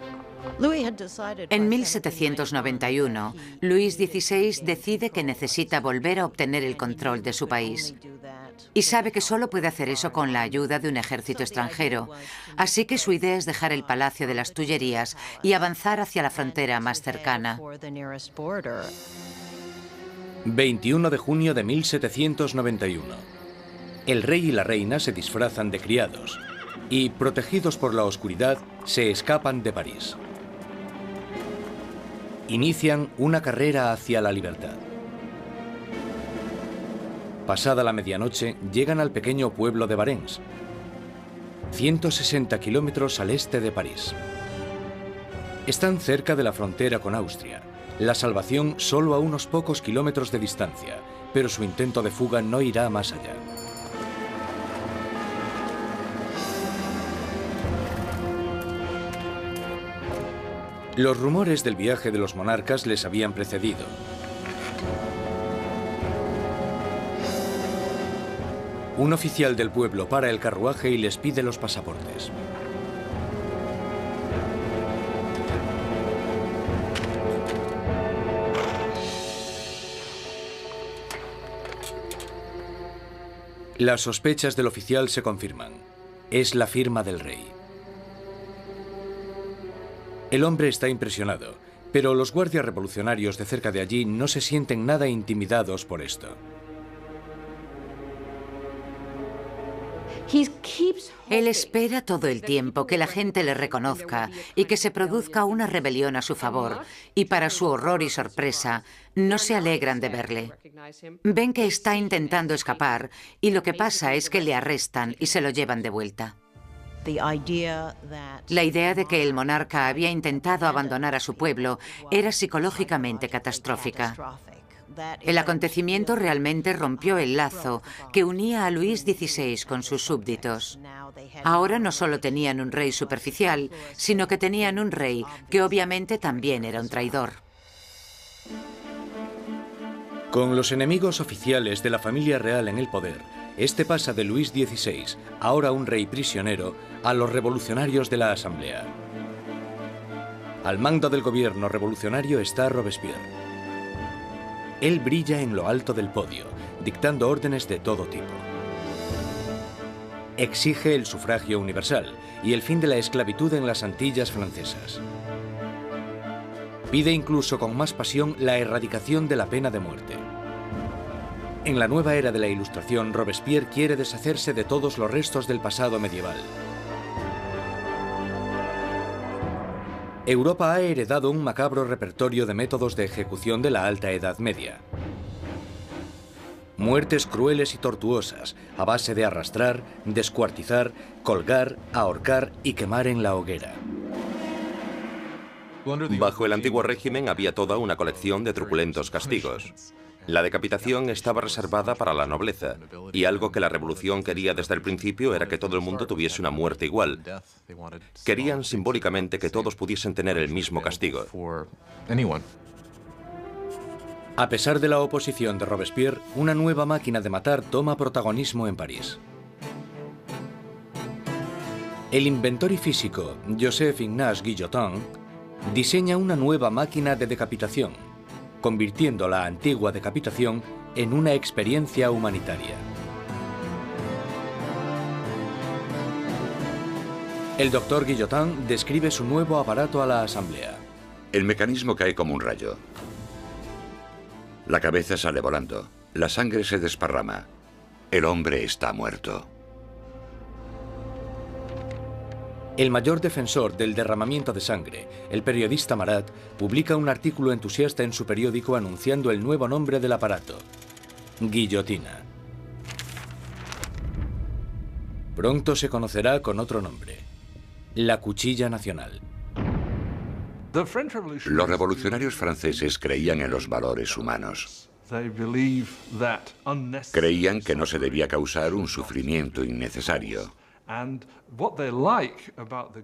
En 1791, Luis XVI decide que necesita volver a obtener el control de su país. Y sabe que solo puede hacer eso con la ayuda de un ejército extranjero. Así que su idea es dejar el Palacio de las Tullerías y avanzar hacia la frontera más cercana. 21 de junio de 1791. El rey y la reina se disfrazan de criados y, protegidos por la oscuridad, se escapan de París. Inician una carrera hacia la libertad. Pasada la medianoche, llegan al pequeño pueblo de Varennes, 160 kilómetros al este de París. Están cerca de la frontera con Austria. La salvación solo a unos pocos kilómetros de distancia, pero su intento de fuga no irá más allá. Los rumores del viaje de los monarcas les habían precedido. Un oficial del pueblo para el carruaje y les pide los pasaportes. Las sospechas del oficial se confirman. Es la firma del rey. El hombre está impresionado, pero los guardias revolucionarios de cerca de allí no se sienten nada intimidados por esto. Él espera todo el tiempo que la gente le reconozca y que se produzca una rebelión a su favor, y para su horror y sorpresa, no se alegran de verle. Ven que está intentando escapar y lo que pasa es que le arrestan y se lo llevan de vuelta. La idea de que el monarca había intentado abandonar a su pueblo era psicológicamente catastrófica. El acontecimiento realmente rompió el lazo que unía a Luis XVI con sus súbditos. Ahora no solo tenían un rey superficial, sino que tenían un rey que obviamente también era un traidor. Con los enemigos oficiales de la familia real en el poder, este pasa de Luis XVI, ahora un rey prisionero, a los revolucionarios de la Asamblea. Al mando del gobierno revolucionario está Robespierre. Él brilla en lo alto del podio, dictando órdenes de todo tipo. Exige el sufragio universal y el fin de la esclavitud en las Antillas francesas. Pide incluso con más pasión la erradicación de la pena de muerte. En la nueva era de la Ilustración, Robespierre quiere deshacerse de todos los restos del pasado medieval. Europa ha heredado un macabro repertorio de métodos de ejecución de la Alta Edad Media. Muertes crueles y tortuosas, a base de arrastrar, descuartizar, colgar, ahorcar y quemar en la hoguera. Bajo el antiguo régimen había toda una colección de truculentos castigos. La decapitación estaba reservada para la nobleza, y algo que la revolución quería desde el principio era que todo el mundo tuviese una muerte igual. Querían simbólicamente que todos pudiesen tener el mismo castigo. A pesar de la oposición de Robespierre, una nueva máquina de matar toma protagonismo en París. El inventor y físico Joseph Ignace Guillotin diseña una nueva máquina de decapitación, convirtiendo la antigua decapitación en una experiencia humanitaria. El doctor Guillotin describe su nuevo aparato a la Asamblea. El mecanismo cae como un rayo. La cabeza sale volando. La sangre se desparrama. El hombre está muerto. El mayor defensor del derramamiento de sangre, el periodista Marat, publica un artículo entusiasta en su periódico anunciando el nuevo nombre del aparato: guillotina. Pronto se conocerá con otro nombre: la cuchilla nacional. Los revolucionarios franceses creían en los valores humanos. Creían que no se debía causar un sufrimiento innecesario.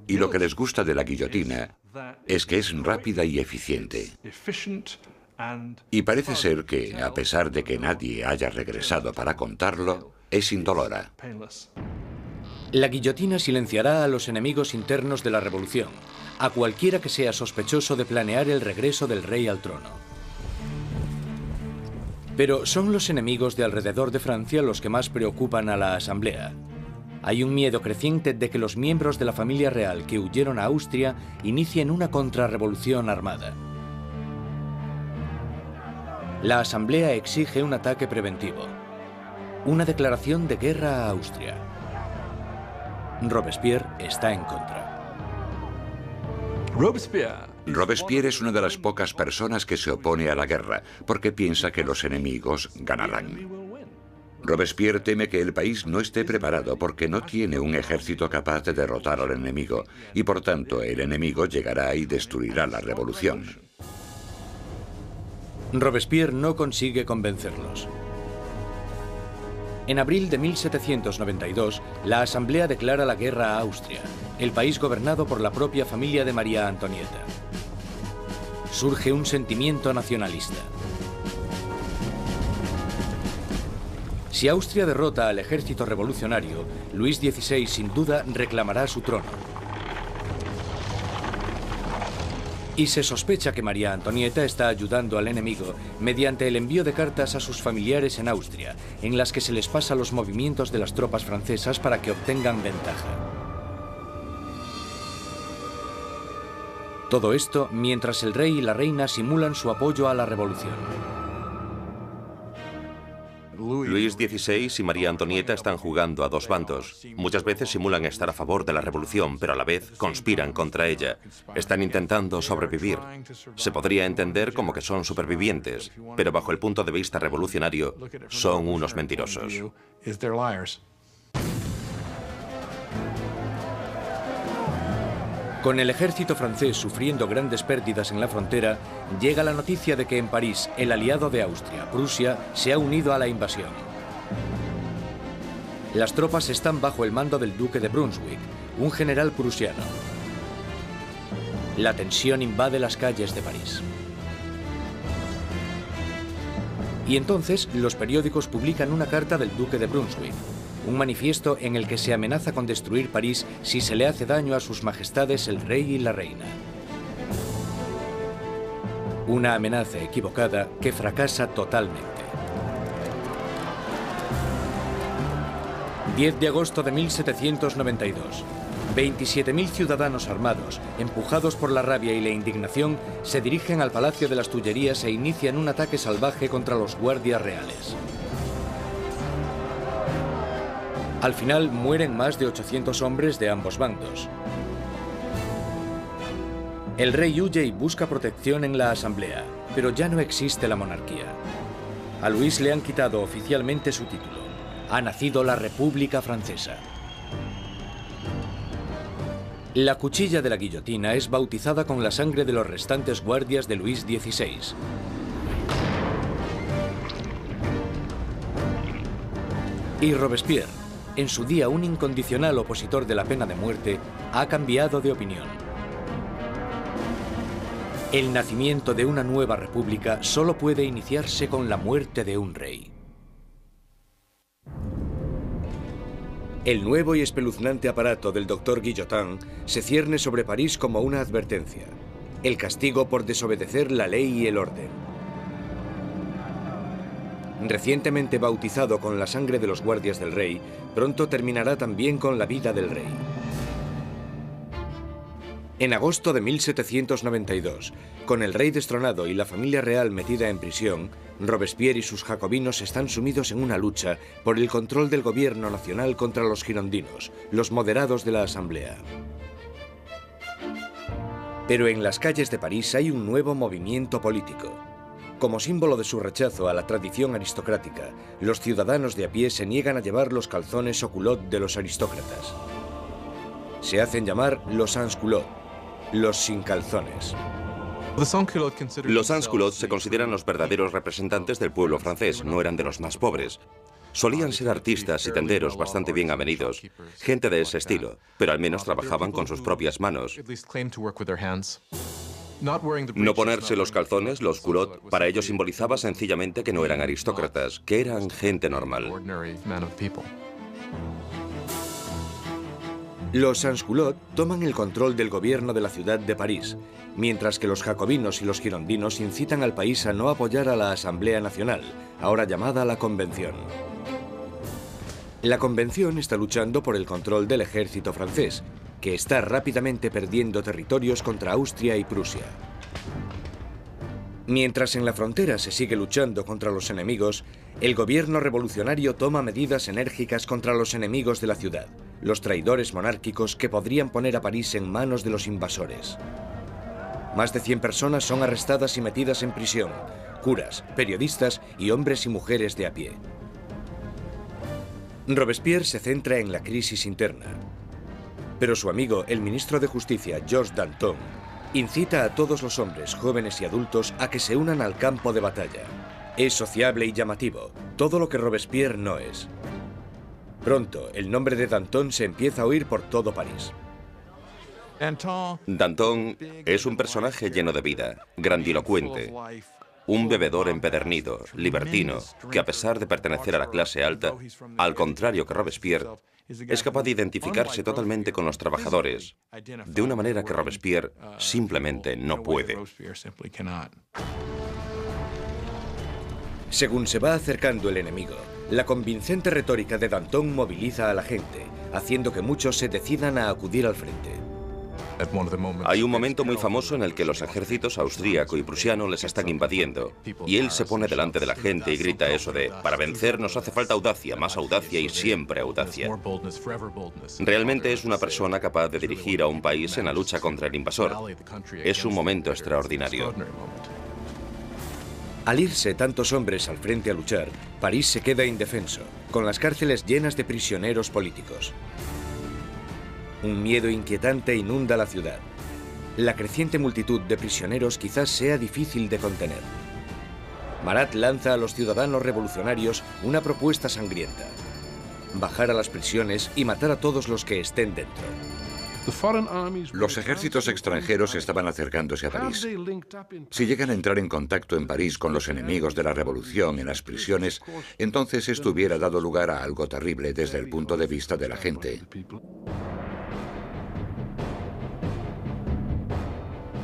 Y lo que les gusta de la guillotina es que es rápida y eficiente. Y parece ser que, a pesar de que nadie haya regresado para contarlo, es indolora. La guillotina silenciará a los enemigos internos de la revolución, a cualquiera que sea sospechoso de planear el regreso del rey al trono. Pero son los enemigos de alrededor de Francia los que más preocupan a la Asamblea. Hay un miedo creciente de que los miembros de la familia real que huyeron a Austria inicien una contrarrevolución armada. La Asamblea exige un ataque preventivo, una declaración de guerra a Austria. Robespierre está en contra. Robespierre es una de las pocas personas que se opone a la guerra, porque piensa que los enemigos ganarán. Robespierre teme que el país no esté preparado porque no tiene un ejército capaz de derrotar al enemigo, y por tanto el enemigo llegará y destruirá la revolución. Robespierre no consigue convencerlos. En abril de 1792, la Asamblea declara la guerra a Austria, el país gobernado por la propia familia de María Antonieta. Surge un sentimiento nacionalista. Si Austria derrota al ejército revolucionario, Luis XVI sin duda reclamará su trono. Y se sospecha que María Antonieta está ayudando al enemigo mediante el envío de cartas a sus familiares en Austria, en las que se les pasa los movimientos de las tropas francesas para que obtengan ventaja. Todo esto mientras el rey y la reina simulan su apoyo a la revolución. Luis XVI y María Antonieta están jugando a dos bandos. Muchas veces simulan estar a favor de la revolución, pero a la vez conspiran contra ella. Están intentando sobrevivir. Se podría entender como que son supervivientes, pero bajo el punto de vista revolucionario, son unos mentirosos. Con el ejército francés sufriendo grandes pérdidas en la frontera, llega la noticia de que en París el aliado de Austria, Prusia, se ha unido a la invasión. Las tropas están bajo el mando del duque de Brunswick, un general prusiano. La tensión invade las calles de París. Y entonces los periódicos publican una carta del duque de Brunswick, un manifiesto en el que se amenaza con destruir París si se le hace daño a sus majestades el rey y la reina. Una amenaza equivocada que fracasa totalmente. 10 de agosto de 1792. 27.000 ciudadanos armados, empujados por la rabia y la indignación, se dirigen al Palacio de las Tullerías e inician un ataque salvaje contra los guardias reales. Al final mueren más de 800 hombres de ambos bandos. El rey huye y busca protección en la Asamblea, pero ya no existe la monarquía. A Luis le han quitado oficialmente su título. Ha nacido la República Francesa. La cuchilla de la guillotina es bautizada con la sangre de los restantes guardias de Luis XVI. Y Robespierre, en su día un incondicional opositor de la pena de muerte, ha cambiado de opinión. El nacimiento de una nueva república solo puede iniciarse con la muerte de un rey. El nuevo y espeluznante aparato del doctor Guillotin se cierne sobre París como una advertencia: el castigo por desobedecer la ley y el orden. Recientemente bautizado con la sangre de los guardias del rey, pronto terminará también con la vida del rey. En agosto de 1792, con el rey destronado y la familia real metida en prisión, Robespierre y sus jacobinos están sumidos en una lucha por el control del gobierno nacional contra los girondinos, los moderados de la Asamblea. Pero en las calles de París hay un nuevo movimiento político. Como símbolo de su rechazo a la tradición aristocrática, los ciudadanos de a pie se niegan a llevar los calzones o culottes de los aristócratas. Se hacen llamar los sans-culottes, los sin calzones. Los sans-culottes se consideran los verdaderos representantes del pueblo francés, no eran de los más pobres. Solían ser artistas y tenderos bastante bien avenidos, gente de ese estilo, pero al menos trabajaban con sus propias manos. No ponerse los calzones, los culottes, para ellos simbolizaba sencillamente que no eran aristócratas, que eran gente normal. Los sans-culottes toman el control del gobierno de la ciudad de París, mientras que los jacobinos y los girondinos incitan al país a no apoyar a la Asamblea Nacional, ahora llamada la Convención. La Convención está luchando por el control del ejército francés, que está rápidamente perdiendo territorios contra Austria y Prusia. Mientras en la frontera se sigue luchando contra los enemigos, el gobierno revolucionario toma medidas enérgicas contra los enemigos de la ciudad, los traidores monárquicos que podrían poner a París en manos de los invasores. Más de 100 personas son arrestadas y metidas en prisión, curas, periodistas y hombres y mujeres de a pie. Robespierre se centra en la crisis interna, pero su amigo, el ministro de Justicia, Georges Danton, incita a todos los hombres, jóvenes y adultos a que se unan al campo de batalla. Es sociable y llamativo, todo lo que Robespierre no es. Pronto, el nombre de Danton se empieza a oír por todo París. Danton es un personaje lleno de vida, grandilocuente. Un bebedor empedernido, libertino, que a pesar de pertenecer a la clase alta, al contrario que Robespierre, es capaz de identificarse totalmente con los trabajadores, de una manera que Robespierre simplemente no puede. Según se va acercando el enemigo, la convincente retórica de Danton moviliza a la gente, haciendo que muchos se decidan a acudir al frente. Hay un momento muy famoso en el que los ejércitos austríaco y prusiano les están invadiendo, y él se pone delante de la gente y grita eso de: para vencer nos hace falta audacia, más audacia y siempre audacia. Realmente es una persona capaz de dirigir a un país en la lucha contra el invasor. Es un momento extraordinario. Al irse tantos hombres al frente a luchar, París se queda indefenso, con las cárceles llenas de prisioneros políticos. Un miedo inquietante inunda la ciudad. La creciente multitud de prisioneros quizás sea difícil de contener. Marat lanza a los ciudadanos revolucionarios una propuesta sangrienta: bajar a las prisiones y matar a todos los que estén dentro. Los ejércitos extranjeros estaban acercándose a París. Si llegan a entrar en contacto en París con los enemigos de la revolución en las prisiones, entonces esto hubiera dado lugar a algo terrible desde el punto de vista de la gente.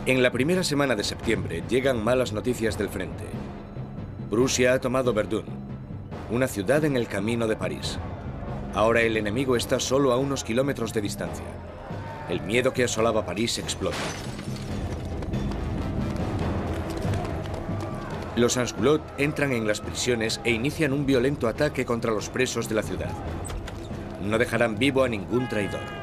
En la primera semana de septiembre llegan malas noticias del frente. Prusia ha tomado Verdun, una ciudad en el camino de París. Ahora el enemigo está solo a unos kilómetros de distancia. El miedo que asolaba París explota. Los sans-culottes entran en las prisiones e inician un violento ataque contra los presos de la ciudad. No dejarán vivo a ningún traidor.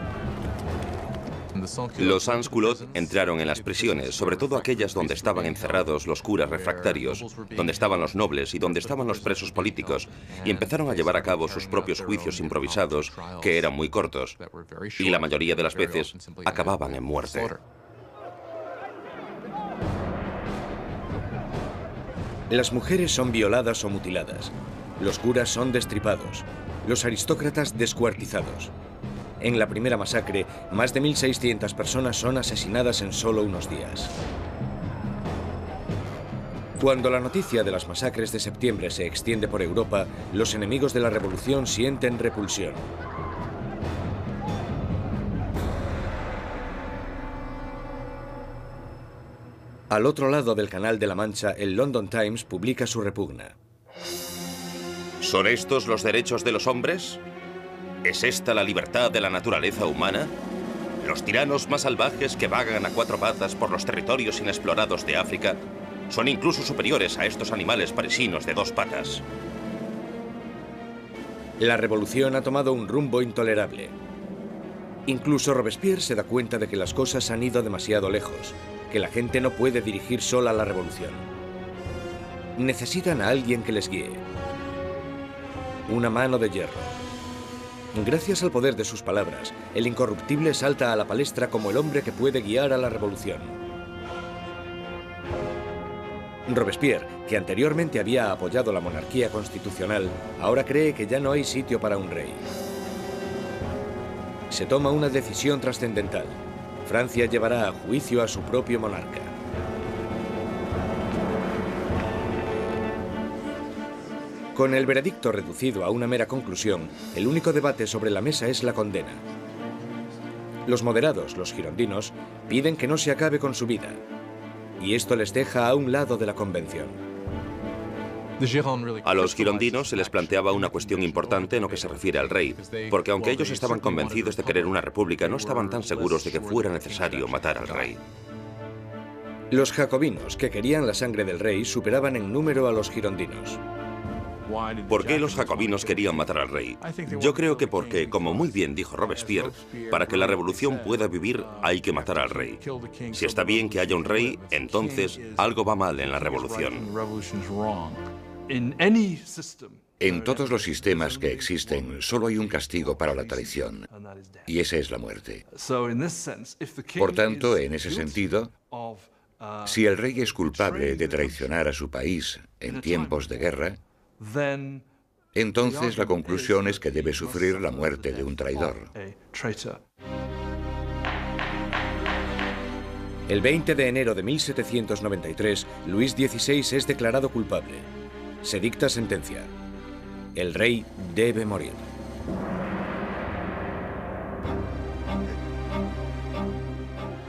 Los sans-culottes entraron en las prisiones, sobre todo aquellas donde estaban encerrados los curas refractarios, donde estaban los nobles y donde estaban los presos políticos, y empezaron a llevar a cabo sus propios juicios improvisados, que eran muy cortos, y la mayoría de las veces acababan en muerte. Las mujeres son violadas o mutiladas, los curas son destripados, los aristócratas descuartizados. En la primera masacre, más de 1.600 personas son asesinadas en solo unos días. Cuando la noticia de las masacres de septiembre se extiende por Europa, los enemigos de la revolución sienten repulsión. Al otro lado del Canal de la Mancha, el London Times publica su repugna. ¿Son estos los derechos de los hombres? ¿Es esta la libertad de la naturaleza humana? Los tiranos más salvajes que vagan a cuatro patas por los territorios inexplorados de África son incluso superiores a estos animales parisinos de dos patas. La revolución ha tomado un rumbo intolerable. Incluso Robespierre se da cuenta de que las cosas han ido demasiado lejos, que la gente no puede dirigir sola la revolución. Necesitan a alguien que les guíe. Una mano de hierro. Gracias al poder de sus palabras, el incorruptible salta a la palestra como el hombre que puede guiar a la revolución. Robespierre, que anteriormente había apoyado la monarquía constitucional, ahora cree que ya no hay sitio para un rey. Se toma una decisión trascendental. Francia llevará a juicio a su propio monarca. Con el veredicto reducido a una mera conclusión, el único debate sobre la mesa es la condena. Los moderados, los girondinos, piden que no se acabe con su vida, y esto les deja a un lado de la convención. A los girondinos se les planteaba una cuestión importante en lo que se refiere al rey, porque aunque ellos estaban convencidos de querer una república, no estaban tan seguros de que fuera necesario matar al rey. Los jacobinos, que querían la sangre del rey, superaban en número a los girondinos. ¿Por qué los jacobinos querían matar al rey? Yo creo que porque, como muy bien dijo Robespierre, para que la revolución pueda vivir hay que matar al rey. Si está bien que haya un rey, entonces algo va mal en la revolución. En todos los sistemas que existen, solo hay un castigo para la traición, y esa es la muerte. Por tanto, en ese sentido, si el rey es culpable de traicionar a su país en tiempos de guerra, entonces la conclusión es que debe sufrir la muerte de un traidor. El 20 de enero de 1793, Luis XVI es declarado culpable. Se dicta sentencia. El rey debe morir.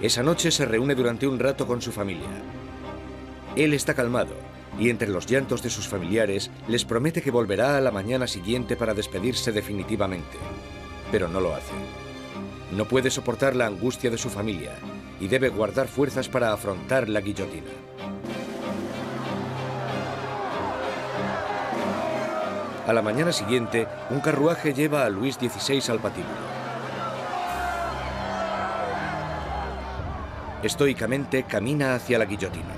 Esa noche se reúne durante un rato con su familia. Él está calmado y entre los llantos de sus familiares les promete que volverá a la mañana siguiente para despedirse definitivamente. Pero no lo hace. No puede soportar la angustia de su familia y debe guardar fuerzas para afrontar la guillotina. A la mañana siguiente, un carruaje lleva a Luis XVI al patíbulo. Estoicamente camina hacia la guillotina.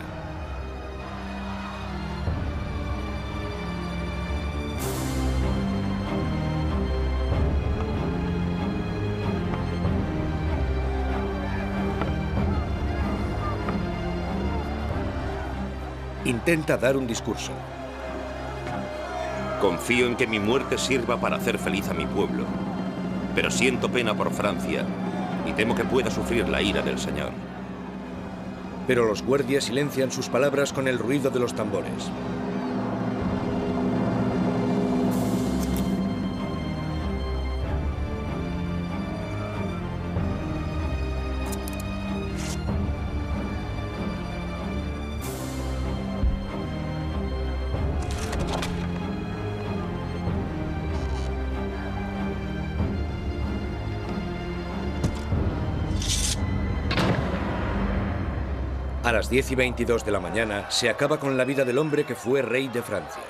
Intenta dar un discurso. Confío en que mi muerte sirva para hacer feliz a mi pueblo, pero siento pena por Francia y temo que pueda sufrir la ira del Señor. Pero los guardias silencian sus palabras con el ruido de los tambores. A las 10:22 de la mañana se acaba con la vida del hombre que fue rey de Francia.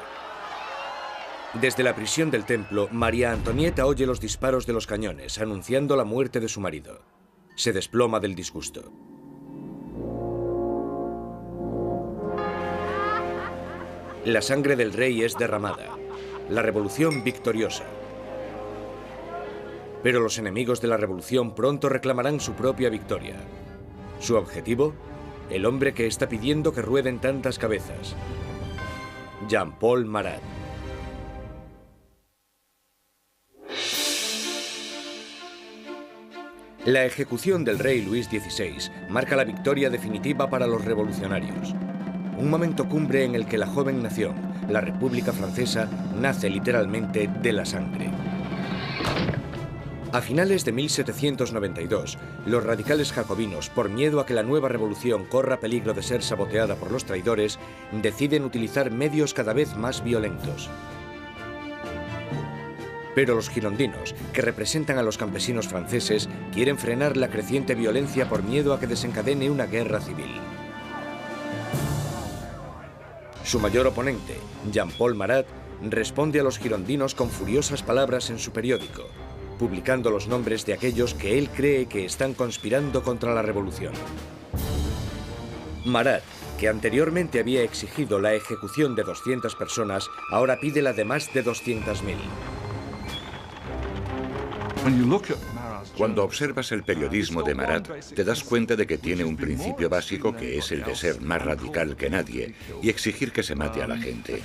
Desde la prisión del templo, María Antonieta oye los disparos de los cañones, anunciando la muerte de su marido. Se desploma del disgusto. La sangre del rey es derramada. La revolución victoriosa. Pero los enemigos de la revolución pronto reclamarán su propia victoria. ¿Su objetivo? El hombre que está pidiendo que rueden tantas cabezas. Jean-Paul Marat. La ejecución del rey Luis XVI marca la victoria definitiva para los revolucionarios. Un momento cumbre en el que la joven nación, la República Francesa, nace literalmente de la sangre. A finales de 1792, los radicales jacobinos, por miedo a que la nueva revolución corra peligro de ser saboteada por los traidores, deciden utilizar medios cada vez más violentos. Pero los girondinos, que representan a los campesinos franceses, quieren frenar la creciente violencia por miedo a que desencadene una guerra civil. Su mayor oponente, Jean-Paul Marat, responde a los girondinos con furiosas palabras en su periódico. publicando los nombres de aquellos que él cree que están conspirando contra la revolución. Marat, que anteriormente había exigido la ejecución de 200 personas, ahora pide la de más de 200.000. Cuando observas el periodismo de Marat, te das cuenta de que tiene un principio básico que es el de ser más radical que nadie y exigir que se mate a la gente.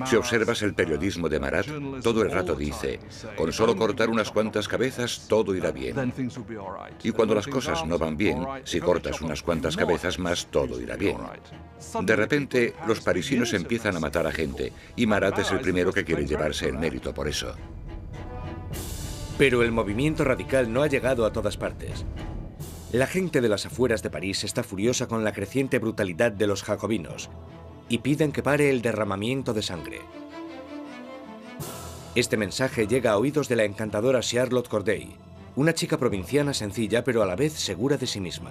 Si observas el periodismo de Marat, todo el rato dice, con solo cortar unas cuantas cabezas todo irá bien. Y cuando las cosas no van bien, si cortas unas cuantas cabezas más, todo irá bien. De repente, los parisinos empiezan a matar a gente y Marat es el primero que quiere llevarse el mérito por eso. Pero el movimiento radical no ha llegado a todas partes. La gente de las afueras de París está furiosa con la creciente brutalidad de los jacobinos y piden que pare el derramamiento de sangre. Este mensaje llega a oídos de la encantadora Charlotte Corday, una chica provinciana sencilla pero a la vez segura de sí misma.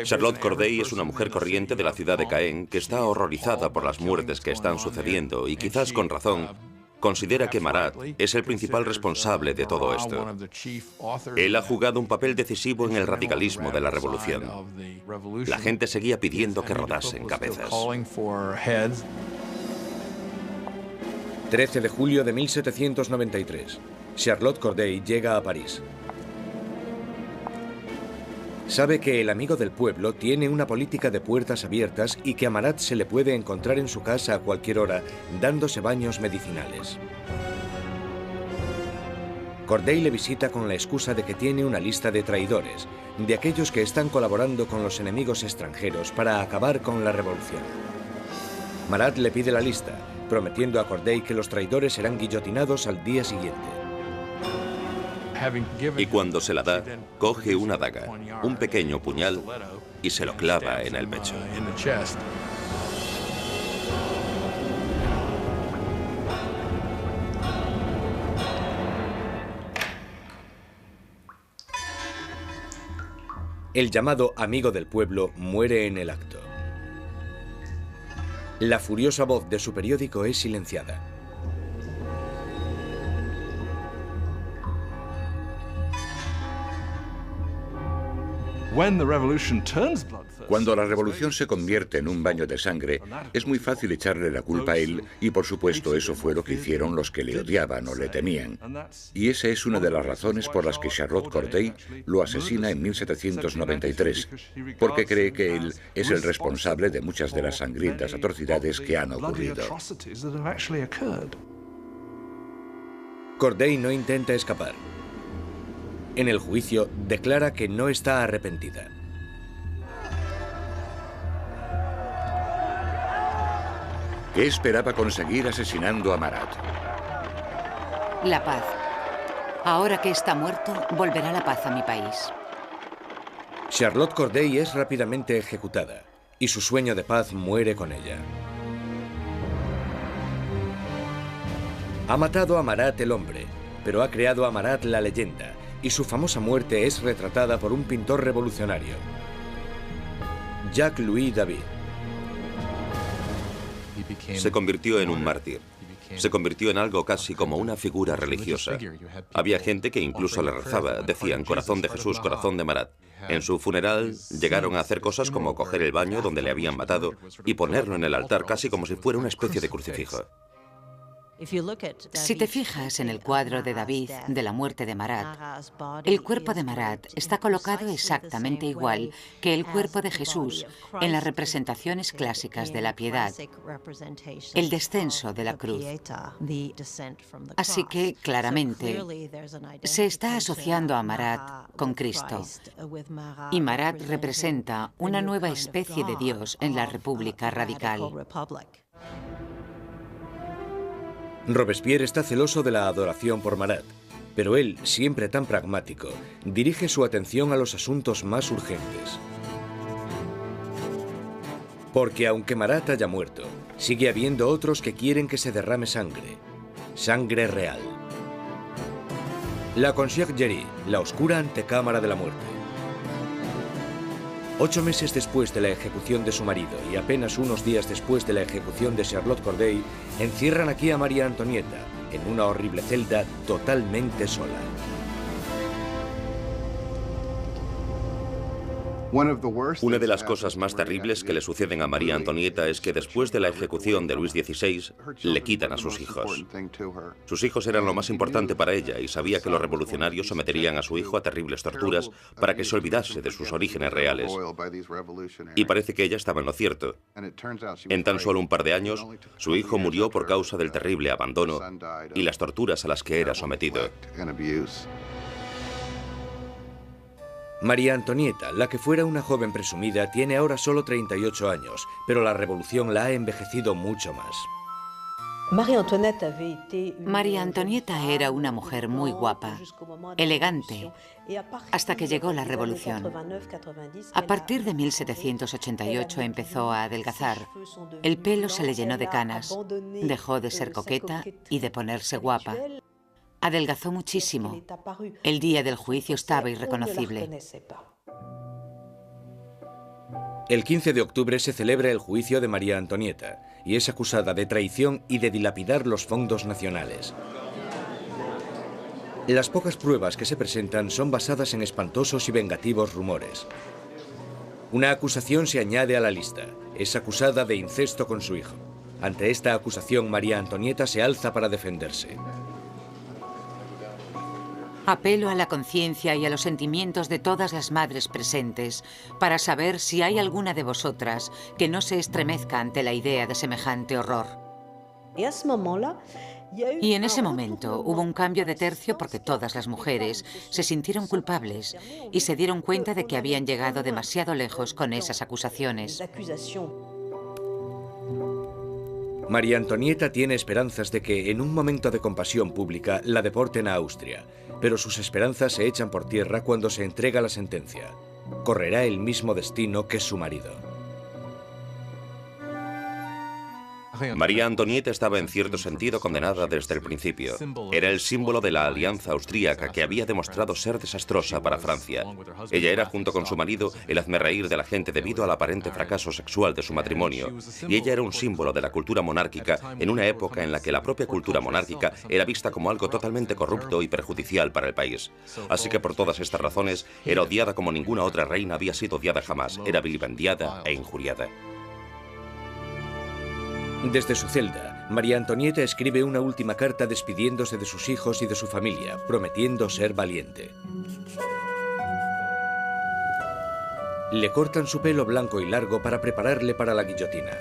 Charlotte Corday es una mujer corriente de la ciudad de Caen que está horrorizada por las muertes que están sucediendo y quizás con razón considera que Marat es el principal responsable de todo esto. Él ha jugado un papel decisivo en el radicalismo de la revolución. La gente seguía pidiendo que rodasen cabezas. 13 de julio de 1793. Charlotte Corday llega a París. Sabe que el amigo del pueblo tiene una política de puertas abiertas y que a Marat se le puede encontrar en su casa a cualquier hora, dándose baños medicinales. Corday le visita con la excusa de que tiene una lista de traidores, de aquellos que están colaborando con los enemigos extranjeros para acabar con la revolución. Marat le pide la lista, prometiendo a Corday que los traidores serán guillotinados al día siguiente. Y cuando se la da, coge una daga, un pequeño puñal, y se lo clava en el pecho. El llamado amigo del pueblo muere en el acto. La furiosa voz de su periódico es silenciada. Cuando la revolución se convierte en un baño de sangre, es muy fácil echarle la culpa a él y por supuesto eso fue lo que hicieron los que le odiaban o le temían. Y esa es una de las razones por las que Charlotte Corday lo asesina en 1793, porque cree que él es el responsable de muchas de las sangrientas atrocidades que han ocurrido. Corday no intenta escapar. En el juicio, declara que no está arrepentida. ¿Qué esperaba conseguir asesinando a Marat? La paz. Ahora que está muerto, volverá la paz a mi país. Charlotte Corday es rápidamente ejecutada y su sueño de paz muere con ella. Ha matado a Marat el hombre, pero ha creado a Marat la leyenda, y su famosa muerte es retratada por un pintor revolucionario, Jacques-Louis David. Se convirtió en un mártir. Se convirtió en algo casi como una figura religiosa. Había gente que incluso le rezaba, decían corazón de Jesús, corazón de Marat. En su funeral llegaron a hacer cosas como coger el baño donde le habían matado y ponerlo en el altar casi como si fuera una especie de crucifijo. Si te fijas en el cuadro de David de la muerte de Marat, el cuerpo de Marat está colocado exactamente igual que el cuerpo de Jesús en las representaciones clásicas de la piedad, el descenso de la cruz. Así que, claramente, se está asociando a Marat con Cristo. Y Marat representa una nueva especie de Dios en la República Radical. Robespierre está celoso de la adoración por Marat, pero él, siempre tan pragmático, dirige su atención a los asuntos más urgentes. Porque aunque Marat haya muerto, sigue habiendo otros que quieren que se derrame sangre. Sangre real. La Conciergerie, la oscura antecámara de la muerte. 8 meses después de la ejecución de su marido y apenas unos días después de la ejecución de Charlotte Corday, encierran aquí a María Antonieta, en una horrible celda totalmente sola. Una de las cosas más terribles que le suceden a María Antonieta es que después de la ejecución de Luis XVI, le quitan a sus hijos. Sus hijos eran lo más importante para ella y sabía que los revolucionarios someterían a su hijo a terribles torturas para que se olvidase de sus orígenes reales. Y parece que ella estaba en lo cierto. En tan solo un par de años, su hijo murió por causa del terrible abandono y las torturas a las que era sometido. María Antonieta, la que fuera una joven presumida, tiene ahora solo 38 años, pero la revolución la ha envejecido mucho más. María Antonieta era una mujer muy guapa, elegante, hasta que llegó la revolución. A partir de 1788 empezó a adelgazar. El pelo se le llenó de canas, dejó de ser coqueta y de ponerse guapa. Adelgazó muchísimo. El día del juicio estaba irreconocible. El 15 de octubre se celebra el juicio de María Antonieta y es acusada de traición y de dilapidar los fondos nacionales. Las pocas pruebas que se presentan son basadas en espantosos y vengativos rumores. Una acusación se añade a la lista. Es acusada de incesto con su hijo. Ante esta acusación, María Antonieta se alza para defenderse. Apelo a la conciencia y a los sentimientos de todas las madres presentes para saber si hay alguna de vosotras que no se estremezca ante la idea de semejante horror. Y en ese momento hubo un cambio de tercio porque todas las mujeres se sintieron culpables y se dieron cuenta de que habían llegado demasiado lejos con esas acusaciones. María Antonieta tiene esperanzas de que, en un momento de compasión pública, la deporten a Austria, pero sus esperanzas se echan por tierra cuando se entrega la sentencia. Correrá el mismo destino que su marido. María Antonieta estaba en cierto sentido condenada desde el principio. Era el símbolo de la alianza austríaca que había demostrado ser desastrosa para Francia. Ella era, junto con su marido, el hazmerreír de la gente debido al aparente fracaso sexual de su matrimonio. Y ella era un símbolo de la cultura monárquica en una época en la que la propia cultura monárquica era vista como algo totalmente corrupto y perjudicial para el país. Así que por todas estas razones, era odiada como ninguna otra reina había sido odiada jamás. Era vilipendiada e injuriada. Desde su celda, María Antonieta escribe una última carta despidiéndose de sus hijos y de su familia, prometiendo ser valiente. Le cortan su pelo blanco y largo para prepararle para la guillotina.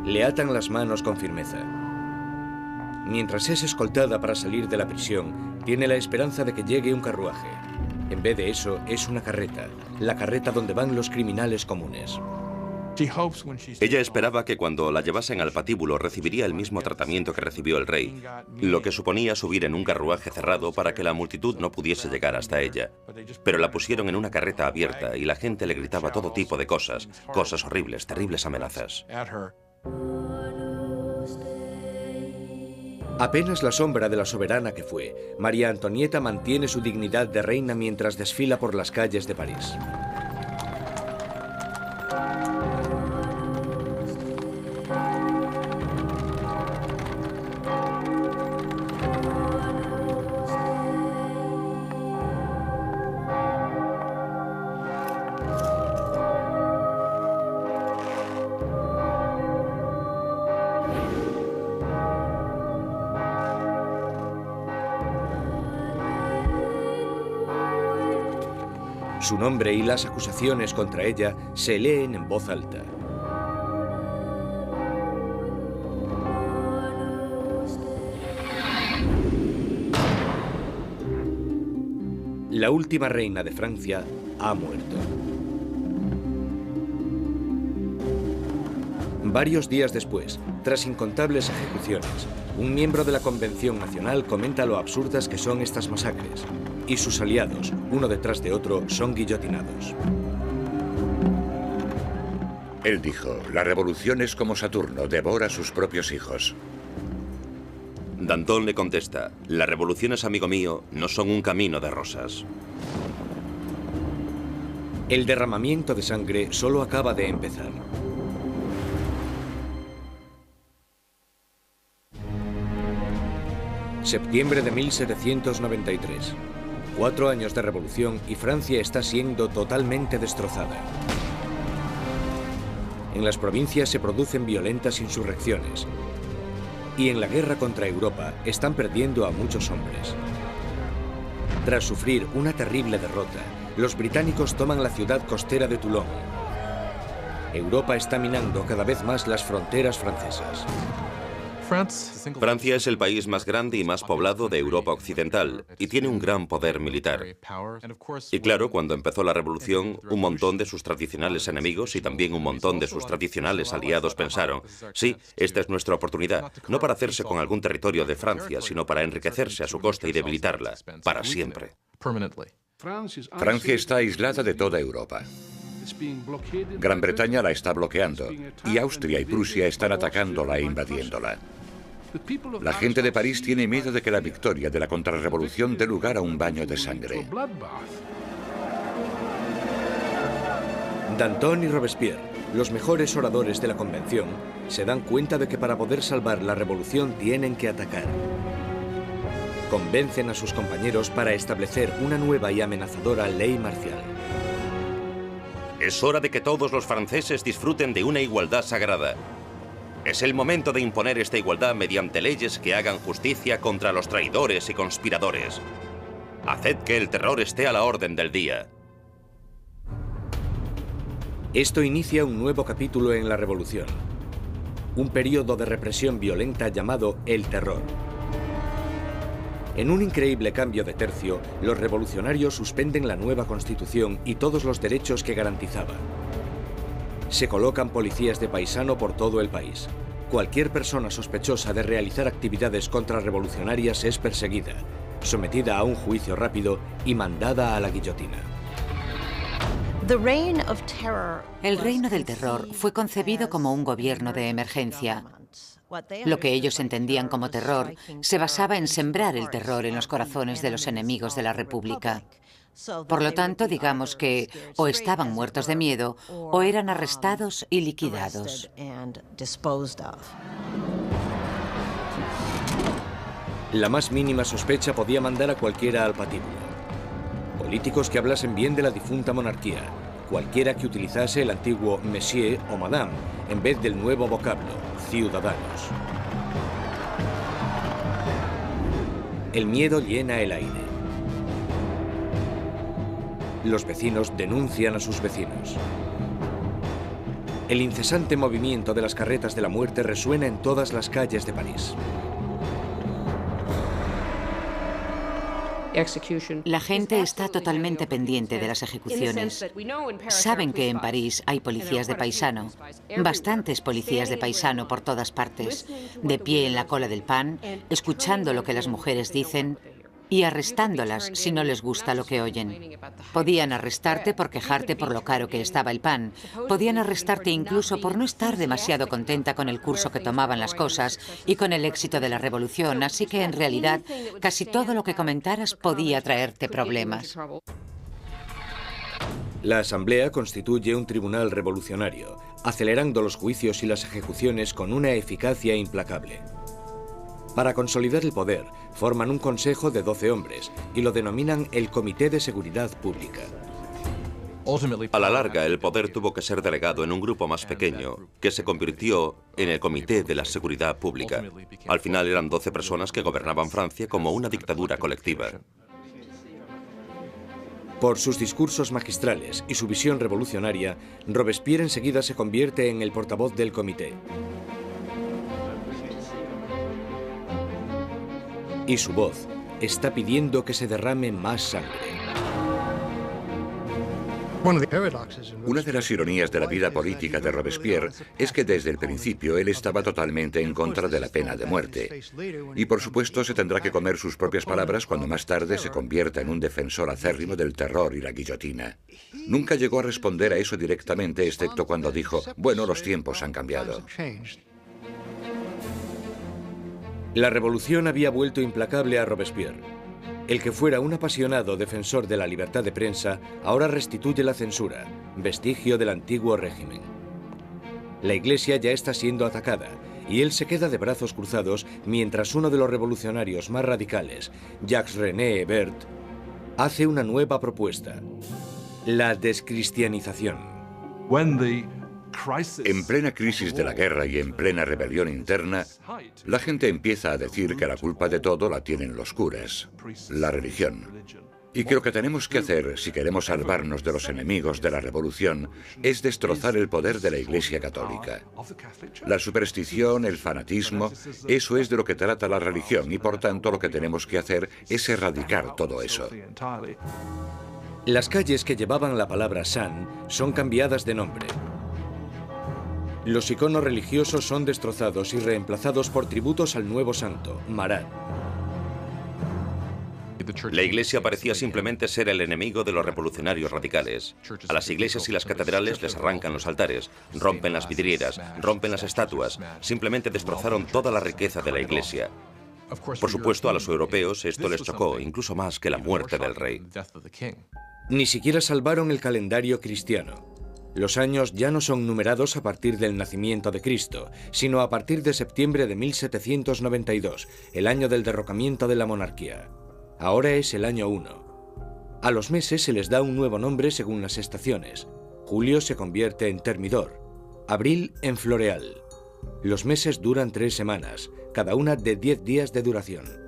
Le atan las manos con firmeza. Mientras es escoltada para salir de la prisión, tiene la esperanza de que llegue un carruaje. En vez de eso, es una carreta, la carreta donde van los criminales comunes. Ella esperaba que cuando la llevasen al patíbulo recibiría el mismo tratamiento que recibió el rey, lo que suponía subir en un carruaje cerrado para que la multitud no pudiese llegar hasta ella. Pero la pusieron en una carreta abierta y la gente le gritaba todo tipo de cosas, cosas horribles, terribles amenazas. Apenas la sombra de la soberana que fue, María Antonieta mantiene su dignidad de reina mientras desfila por las calles de París. Su nombre y las acusaciones contra ella se leen en voz alta. La última reina de Francia ha muerto. Varios días después, tras incontables ejecuciones, un miembro de la Convención Nacional comenta lo absurdas que son estas masacres, y sus aliados, uno detrás de otro, son guillotinados. Él dijo, la revolución es como Saturno, devora a sus propios hijos. Danton le contesta: las revoluciones, amigo mío, no son un camino de rosas. El derramamiento de sangre solo acaba de empezar. Septiembre de 1793. 4 años de revolución y Francia está siendo totalmente destrozada. En las provincias se producen violentas insurrecciones. Y en la guerra contra Europa están perdiendo a muchos hombres. Tras sufrir una terrible derrota, los británicos toman la ciudad costera de Toulon. Europa está minando cada vez más las fronteras francesas. Francia es el país más grande y más poblado de Europa Occidental y tiene un gran poder militar. Y claro, cuando empezó la revolución, un montón de sus tradicionales enemigos y también un montón de sus tradicionales aliados pensaron: sí, esta es nuestra oportunidad, no para hacerse con algún territorio de Francia, sino para enriquecerse a su costa y debilitarla, para siempre. Francia está aislada de toda Europa. Gran Bretaña la está bloqueando y Austria y Prusia están atacándola e invadiéndola. La gente de París tiene miedo de que la victoria de la contrarrevolución dé lugar a un baño de sangre. Danton y Robespierre, los mejores oradores de la convención, se dan cuenta de que para poder salvar la revolución tienen que atacar. Convencen a sus compañeros para establecer una nueva y amenazadora ley marcial. Es hora de que todos los franceses disfruten de una igualdad sagrada. Es el momento de imponer esta igualdad mediante leyes que hagan justicia contra los traidores y conspiradores. Haced que el terror esté a la orden del día. Esto inicia un nuevo capítulo en la revolución. Un periodo de represión violenta llamado el terror. En un increíble cambio de tercio, los revolucionarios suspenden la nueva constitución y todos los derechos que garantizaba. Se colocan policías de paisano por todo el país. Cualquier persona sospechosa de realizar actividades contrarrevolucionarias es perseguida, sometida a un juicio rápido y mandada a la guillotina. El reino del terror fue concebido como un gobierno de emergencia. Lo que ellos entendían como terror se basaba en sembrar el terror en los corazones de los enemigos de la República. Por lo tanto, digamos que o estaban muertos de miedo o eran arrestados y liquidados. La más mínima sospecha podía mandar a cualquiera al patíbulo. Políticos que hablasen bien de la difunta monarquía, cualquiera que utilizase el antiguo monsieur o madame en vez del nuevo vocablo, ciudadanos. El miedo llena el aire. Los vecinos denuncian a sus vecinos. El incesante movimiento de las carretas de la muerte resuena en todas las calles de París. La gente está totalmente pendiente de las ejecuciones. Saben que en París hay policías de paisano, bastantes policías de paisano por todas partes, de pie en la cola del pan, escuchando lo que las mujeres dicen y arrestándolas si no les gusta lo que oyen. Podían arrestarte por quejarte por lo caro que estaba el pan. Podían arrestarte incluso por no estar demasiado contenta con el curso que tomaban las cosas y con el éxito de la revolución, así que en realidad casi todo lo que comentaras podía traerte problemas. La Asamblea constituye un tribunal revolucionario, acelerando los juicios y las ejecuciones con una eficacia implacable. Para consolidar el poder, forman un consejo de 12 hombres y lo denominan el Comité de Seguridad Pública. A la larga, el poder tuvo que ser delegado en un grupo más pequeño, que se convirtió en el Comité de la Seguridad Pública. Al final eran 12 personas que gobernaban Francia como una dictadura colectiva. Por sus discursos magistrales y su visión revolucionaria, Robespierre enseguida se convierte en el portavoz del comité. Y su voz está pidiendo que se derrame más sangre. Una de las ironías de la vida política de Robespierre es que desde el principio él estaba totalmente en contra de la pena de muerte. Y por supuesto se tendrá que comer sus propias palabras cuando más tarde se convierta en un defensor acérrimo del terror y la guillotina. Nunca llegó a responder a eso directamente, excepto cuando dijo: bueno, los tiempos han cambiado. La revolución había vuelto implacable a Robespierre. El que fuera un apasionado defensor de la libertad de prensa ahora restituye la censura, vestigio del antiguo régimen. La Iglesia ya está siendo atacada y él se queda de brazos cruzados mientras uno de los revolucionarios más radicales, Jacques-René Hebert, hace una nueva propuesta: la descristianización. En plena crisis de la guerra y en plena rebelión interna, la gente empieza a decir que la culpa de todo la tienen los curas, la religión. Y que lo que tenemos que hacer, si queremos salvarnos de los enemigos de la revolución, es destrozar el poder de la Iglesia Católica. La superstición, el fanatismo, eso es de lo que trata la religión y por tanto lo que tenemos que hacer es erradicar todo eso. Las calles que llevaban la palabra San son cambiadas de nombre. Los iconos religiosos son destrozados y reemplazados por tributos al nuevo santo, Marat. La Iglesia parecía simplemente ser el enemigo de los revolucionarios radicales. A las iglesias y las catedrales les arrancan los altares, rompen las vidrieras, rompen las estatuas, simplemente destrozaron toda la riqueza de la Iglesia. Por supuesto, a los europeos esto les chocó, incluso más que la muerte del rey. Ni siquiera salvaron el calendario cristiano. Los años ya no son numerados a partir del nacimiento de Cristo, sino a partir de septiembre de 1792, el año del derrocamiento de la monarquía. Ahora es el año 1. A los meses se les da un nuevo nombre según las estaciones. Julio se convierte en Termidor, abril en Floreal. Los meses duran 3 semanas, cada una de 10 días de duración.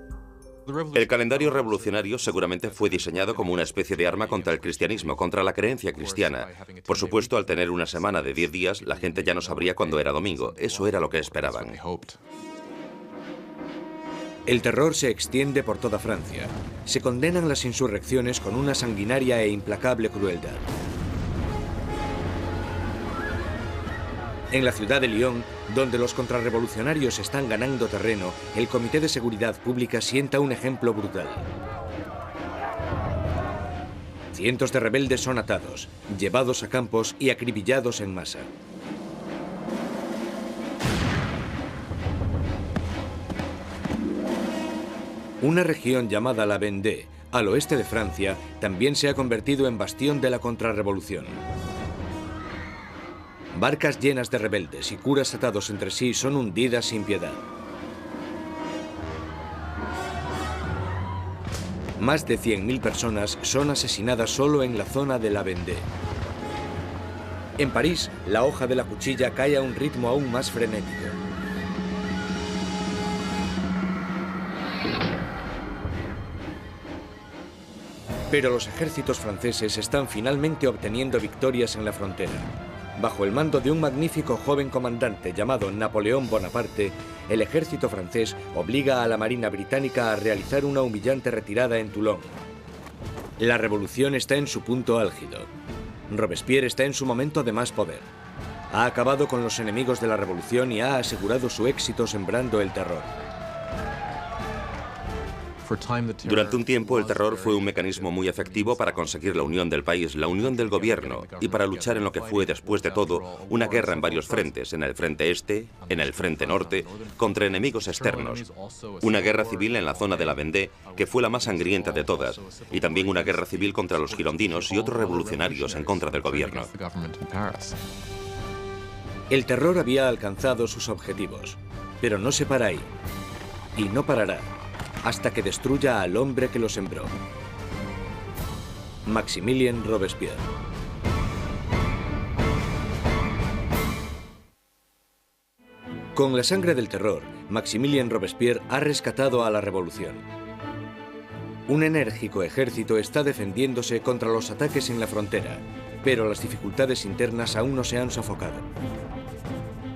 El calendario revolucionario seguramente fue diseñado como una especie de arma contra el cristianismo, contra la creencia cristiana. Por supuesto, al tener una semana de 10 días, la gente ya no sabría cuándo era domingo. Eso era lo que esperaban. El terror se extiende por toda Francia. Se condenan las insurrecciones con una sanguinaria e implacable crueldad. En la ciudad de Lyon, donde los contrarrevolucionarios están ganando terreno, el Comité de Seguridad Pública sienta un ejemplo brutal. Cientos de rebeldes son atados, llevados a campos y acribillados en masa. Una región llamada la Vendée, al oeste de Francia, también se ha convertido en bastión de la contrarrevolución. Barcas llenas de rebeldes y curas atados entre sí son hundidas sin piedad. Más de 100.000 personas son asesinadas solo en la zona de la Vendée. En París, la hoja de la cuchilla cae a un ritmo aún más frenético. Pero los ejércitos franceses están finalmente obteniendo victorias en la frontera. Bajo el mando de un magnífico joven comandante llamado Napoleón Bonaparte, el ejército francés obliga a la Marina británica a realizar una humillante retirada en Toulon. La revolución está en su punto álgido. Robespierre está en su momento de más poder. Ha acabado con los enemigos de la revolución y ha asegurado su éxito sembrando el terror. Durante un tiempo, el terror fue un mecanismo muy efectivo para conseguir la unión del país, la unión del gobierno, y para luchar en lo que fue, después de todo, una guerra en varios frentes, en el frente este, en el frente norte, contra enemigos externos. Una guerra civil en la zona de la Vendée, que fue la más sangrienta de todas, y también una guerra civil contra los girondinos y otros revolucionarios en contra del gobierno. El terror había alcanzado sus objetivos, pero no se para ahí, y no parará hasta que destruya al hombre que lo sembró. Maximilien Robespierre. Con la sangre del terror, Maximilien Robespierre ha rescatado a la revolución. Un enérgico ejército está defendiéndose contra los ataques en la frontera, pero las dificultades internas aún no se han sofocado.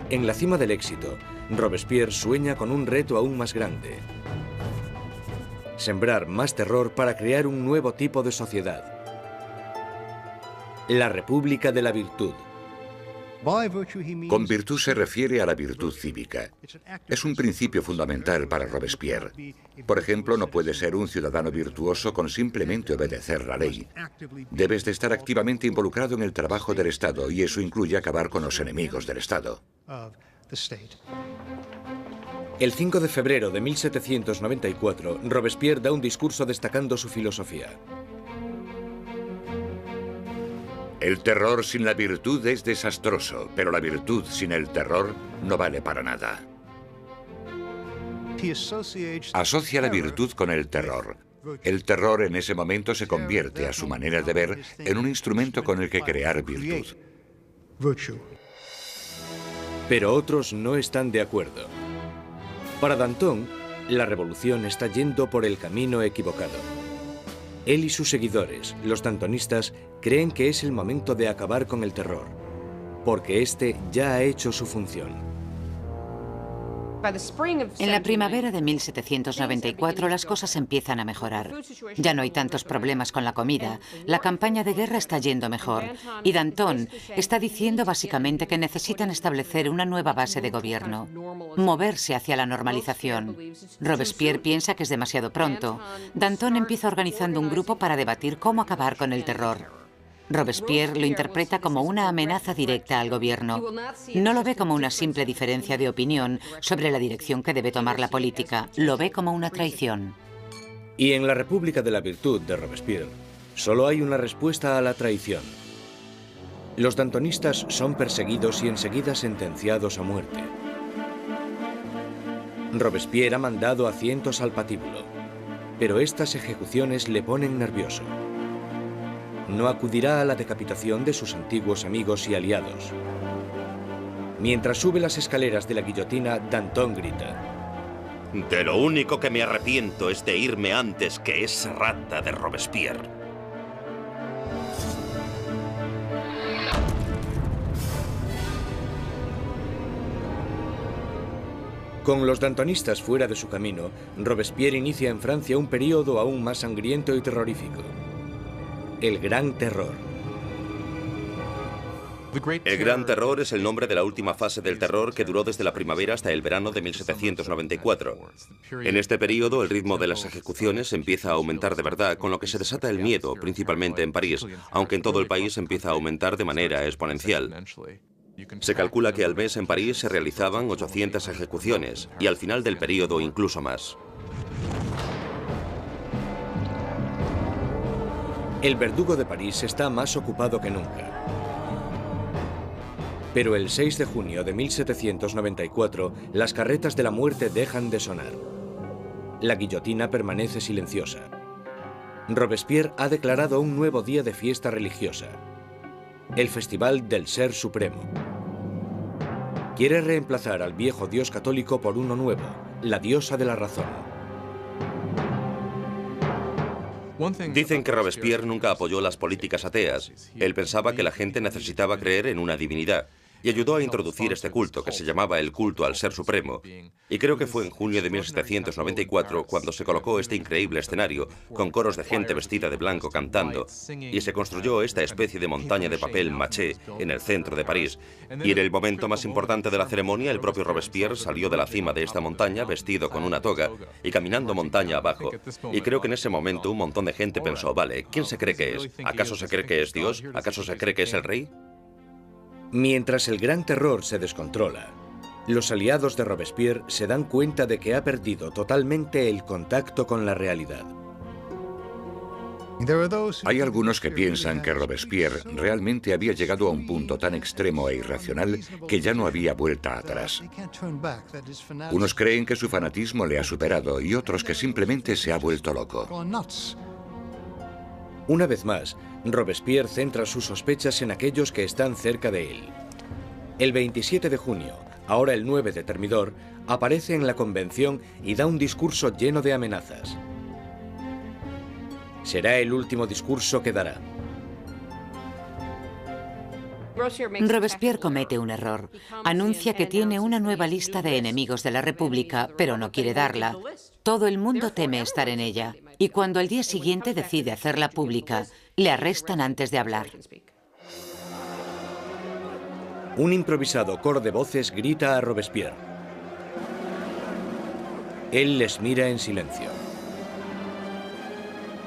En la cima del éxito, Robespierre sueña con un reto aún más grande: sembrar más terror para crear un nuevo tipo de sociedad. La República de la Virtud. Con virtud se refiere a la virtud cívica. Es un principio fundamental para Robespierre. Por ejemplo, no puedes ser un ciudadano virtuoso con simplemente obedecer la ley. Debes de estar activamente involucrado en el trabajo del Estado, y eso incluye acabar con los enemigos del Estado. El 5 de febrero de 1794, Robespierre da un discurso destacando su filosofía. El terror sin la virtud es desastroso, pero la virtud sin el terror no vale para nada. Asocia la virtud con el terror. El terror en ese momento se convierte, a su manera de ver, en un instrumento con el que crear virtud. Pero otros no están de acuerdo. Para Danton, la revolución está yendo por el camino equivocado. Él y sus seguidores, los dantonistas, creen que es el momento de acabar con el terror, porque este ya ha hecho su función. En la primavera de 1794 las cosas empiezan a mejorar. Ya no hay tantos problemas con la comida, la campaña de guerra está yendo mejor y Danton está diciendo básicamente que necesitan establecer una nueva base de gobierno, moverse hacia la normalización. Robespierre piensa que es demasiado pronto. Danton empieza organizando un grupo para debatir cómo acabar con el terror. Robespierre lo interpreta como una amenaza directa al gobierno. No lo ve como una simple diferencia de opinión sobre la dirección que debe tomar la política, lo ve como una traición. Y en la República de la Virtud de Robespierre, solo hay una respuesta a la traición. Los dantonistas son perseguidos y enseguida sentenciados a muerte. Robespierre ha mandado a cientos al patíbulo, pero estas ejecuciones le ponen nervioso. No acudirá a la decapitación de sus antiguos amigos y aliados. Mientras sube las escaleras de la guillotina, Danton grita: De lo único que me arrepiento es de irme antes que esa rata de Robespierre. Con los dantonistas fuera de su camino, Robespierre inicia en Francia un período aún más sangriento y terrorífico. El Gran Terror. El Gran Terror es el nombre de la última fase del terror que duró desde la primavera hasta el verano de 1794. En este periodo, el ritmo de las ejecuciones empieza a aumentar de verdad, con lo que se desata el miedo, principalmente en París, aunque en todo el país empieza a aumentar de manera exponencial. Se calcula que al mes en París se realizaban 800 ejecuciones, y al final del periodo incluso más. El verdugo de París está más ocupado que nunca. Pero el 6 de junio de 1794, las carretas de la muerte dejan de sonar. La guillotina permanece silenciosa. Robespierre ha declarado un nuevo día de fiesta religiosa, el Festival del Ser Supremo. Quiere reemplazar al viejo dios católico por uno nuevo, la diosa de la razón. Dicen que Robespierre nunca apoyó las políticas ateas. Él pensaba que la gente necesitaba creer en una divinidad y ayudó a introducir este culto, que se llamaba el culto al Ser Supremo. Y creo que fue en junio de 1794 cuando se colocó este increíble escenario, con coros de gente vestida de blanco cantando, y se construyó esta especie de montaña de papel maché en el centro de París. Y en el momento más importante de la ceremonia, el propio Robespierre salió de la cima de esta montaña vestido con una toga y caminando montaña abajo. Y creo que en ese momento un montón de gente pensó, vale, ¿quién se cree que es? ¿Acaso se cree que es Dios? ¿Acaso se cree que es el rey? Mientras el Gran Terror se descontrola, los aliados de Robespierre se dan cuenta de que ha perdido totalmente el contacto con la realidad. Hay algunos que piensan que Robespierre realmente había llegado a un punto tan extremo e irracional que ya no había vuelta atrás. Unos creen que su fanatismo le ha superado y otros que simplemente se ha vuelto loco. Una vez más, Robespierre centra sus sospechas en aquellos que están cerca de él. El 27 de junio, ahora el 9 de Thermidor, aparece en la convención y da un discurso lleno de amenazas. Será el último discurso que dará. Robespierre comete un error. Anuncia que tiene una nueva lista de enemigos de la República, pero no quiere darla. Todo el mundo teme estar en ella. Y cuando al día siguiente decide hacerla pública, le arrestan antes de hablar. Un improvisado coro de voces grita a Robespierre. Él les mira en silencio.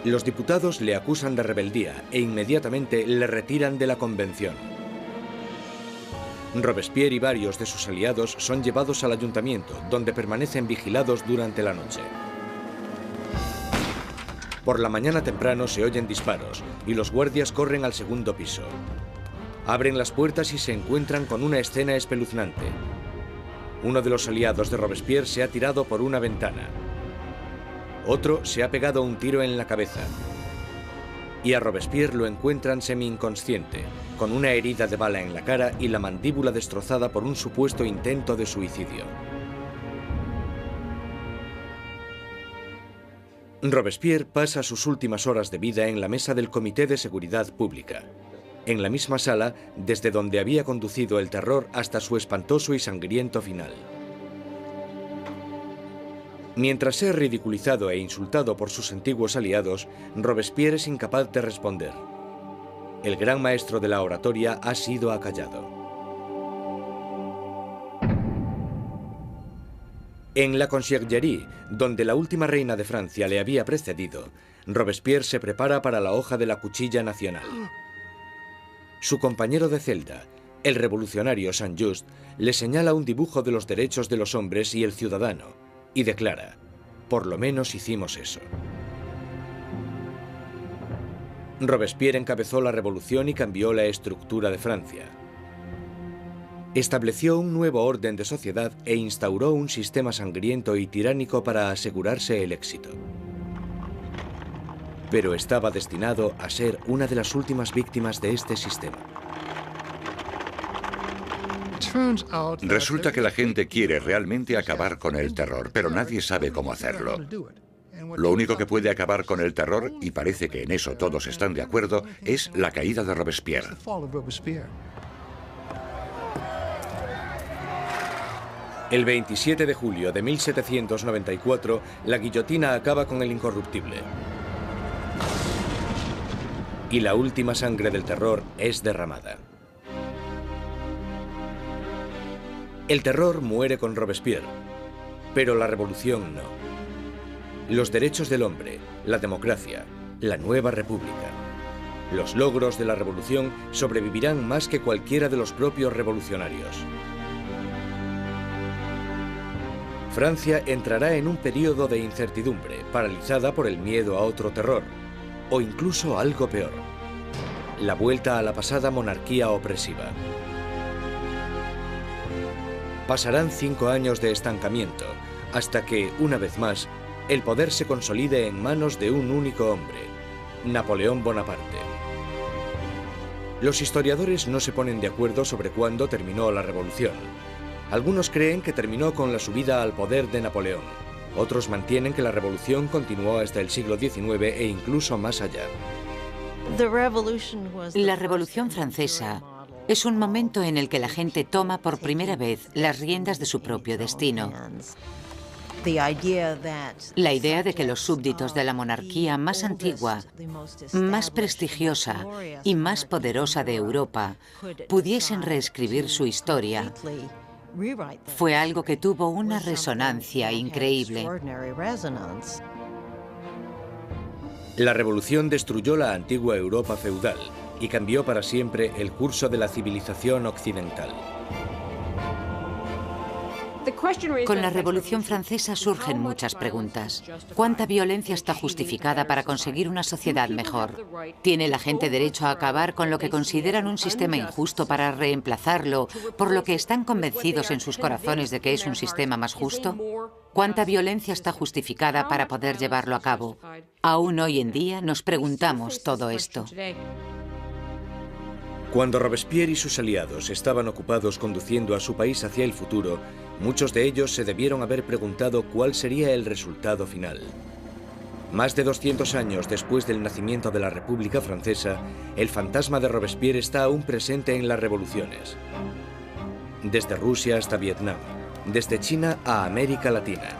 Los diputados le acusan de rebeldía e inmediatamente le retiran de la convención. Robespierre y varios de sus aliados son llevados al ayuntamiento, donde permanecen vigilados durante la noche. Por la mañana temprano se oyen disparos y los guardias corren al segundo piso. Abren las puertas y se encuentran con una escena espeluznante. Uno de los aliados de Robespierre se ha tirado por una ventana. Otro se ha pegado un tiro en la cabeza. Y a Robespierre lo encuentran semi-inconsciente, con una herida de bala en la cara y la mandíbula destrozada por un supuesto intento de suicidio. Robespierre pasa sus últimas horas de vida en la mesa del Comité de Seguridad Pública, en la misma sala desde donde había conducido el terror hasta su espantoso y sangriento final. Mientras es ridiculizado e insultado por sus antiguos aliados, Robespierre es incapaz de responder. El gran maestro de la oratoria ha sido acallado. En la Conciergerie, donde la última reina de Francia le había precedido, Robespierre se prepara para la hoja de la cuchilla nacional. Su compañero de celda, el revolucionario Saint-Just, le señala un dibujo de los derechos de los hombres y el ciudadano, y declara: por lo menos hicimos eso. Robespierre encabezó la revolución y cambió la estructura de Francia. Estableció un nuevo orden de sociedad e instauró un sistema sangriento y tiránico para asegurarse el éxito. Pero estaba destinado a ser una de las últimas víctimas de este sistema. Resulta que la gente quiere realmente acabar con el terror, pero nadie sabe cómo hacerlo. Lo único que puede acabar con el terror, y parece que en eso todos están de acuerdo, es la caída de Robespierre. El 27 de julio de 1794, la guillotina acaba con el incorruptible. Y la última sangre del terror es derramada. El terror muere con Robespierre, pero la revolución no. Los derechos del hombre, la democracia, la nueva república. Los logros de la revolución sobrevivirán más que cualquiera de los propios revolucionarios. Francia entrará en un periodo de incertidumbre, paralizada por el miedo a otro terror, o incluso algo peor: la vuelta a la pasada monarquía opresiva. Pasarán 5 años de estancamiento, hasta que, una vez más, el poder se consolide en manos de un único hombre, Napoleón Bonaparte. Los historiadores no se ponen de acuerdo sobre cuándo terminó la revolución. Algunos creen que terminó con la subida al poder de Napoleón. Otros mantienen que la revolución continuó hasta el siglo XIX e incluso más allá. La Revolución Francesa es un momento en el que la gente toma por primera vez las riendas de su propio destino. La idea de que los súbditos de la monarquía más antigua, más prestigiosa y más poderosa de Europa pudiesen reescribir su historia fue algo que tuvo una resonancia increíble. La revolución destruyó la antigua Europa feudal y cambió para siempre el curso de la civilización occidental. Con la Revolución Francesa surgen muchas preguntas. ¿Cuánta violencia está justificada para conseguir una sociedad mejor? ¿Tiene la gente derecho a acabar con lo que consideran un sistema injusto para reemplazarlo por lo que están convencidos en sus corazones de que es un sistema más justo? ¿Cuánta violencia está justificada para poder llevarlo a cabo? Aún hoy en día nos preguntamos todo esto. Cuando Robespierre y sus aliados estaban ocupados conduciendo a su país hacia el futuro, muchos de ellos se debieron haber preguntado cuál sería el resultado final. Más de 200 años después del nacimiento de la República Francesa, el fantasma de Robespierre está aún presente en las revoluciones. Desde Rusia hasta Vietnam, desde China a América Latina.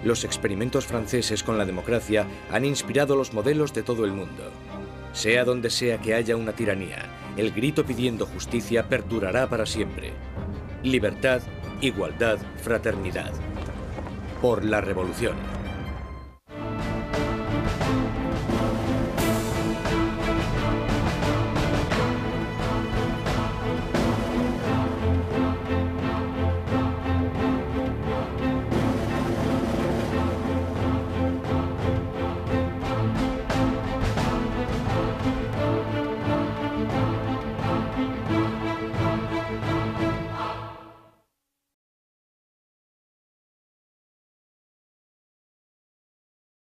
Los experimentos franceses con la democracia han inspirado los modelos de todo el mundo. Sea donde sea que haya una tiranía, el grito pidiendo justicia perdurará para siempre. Libertad, igualdad, fraternidad. Por la revolución.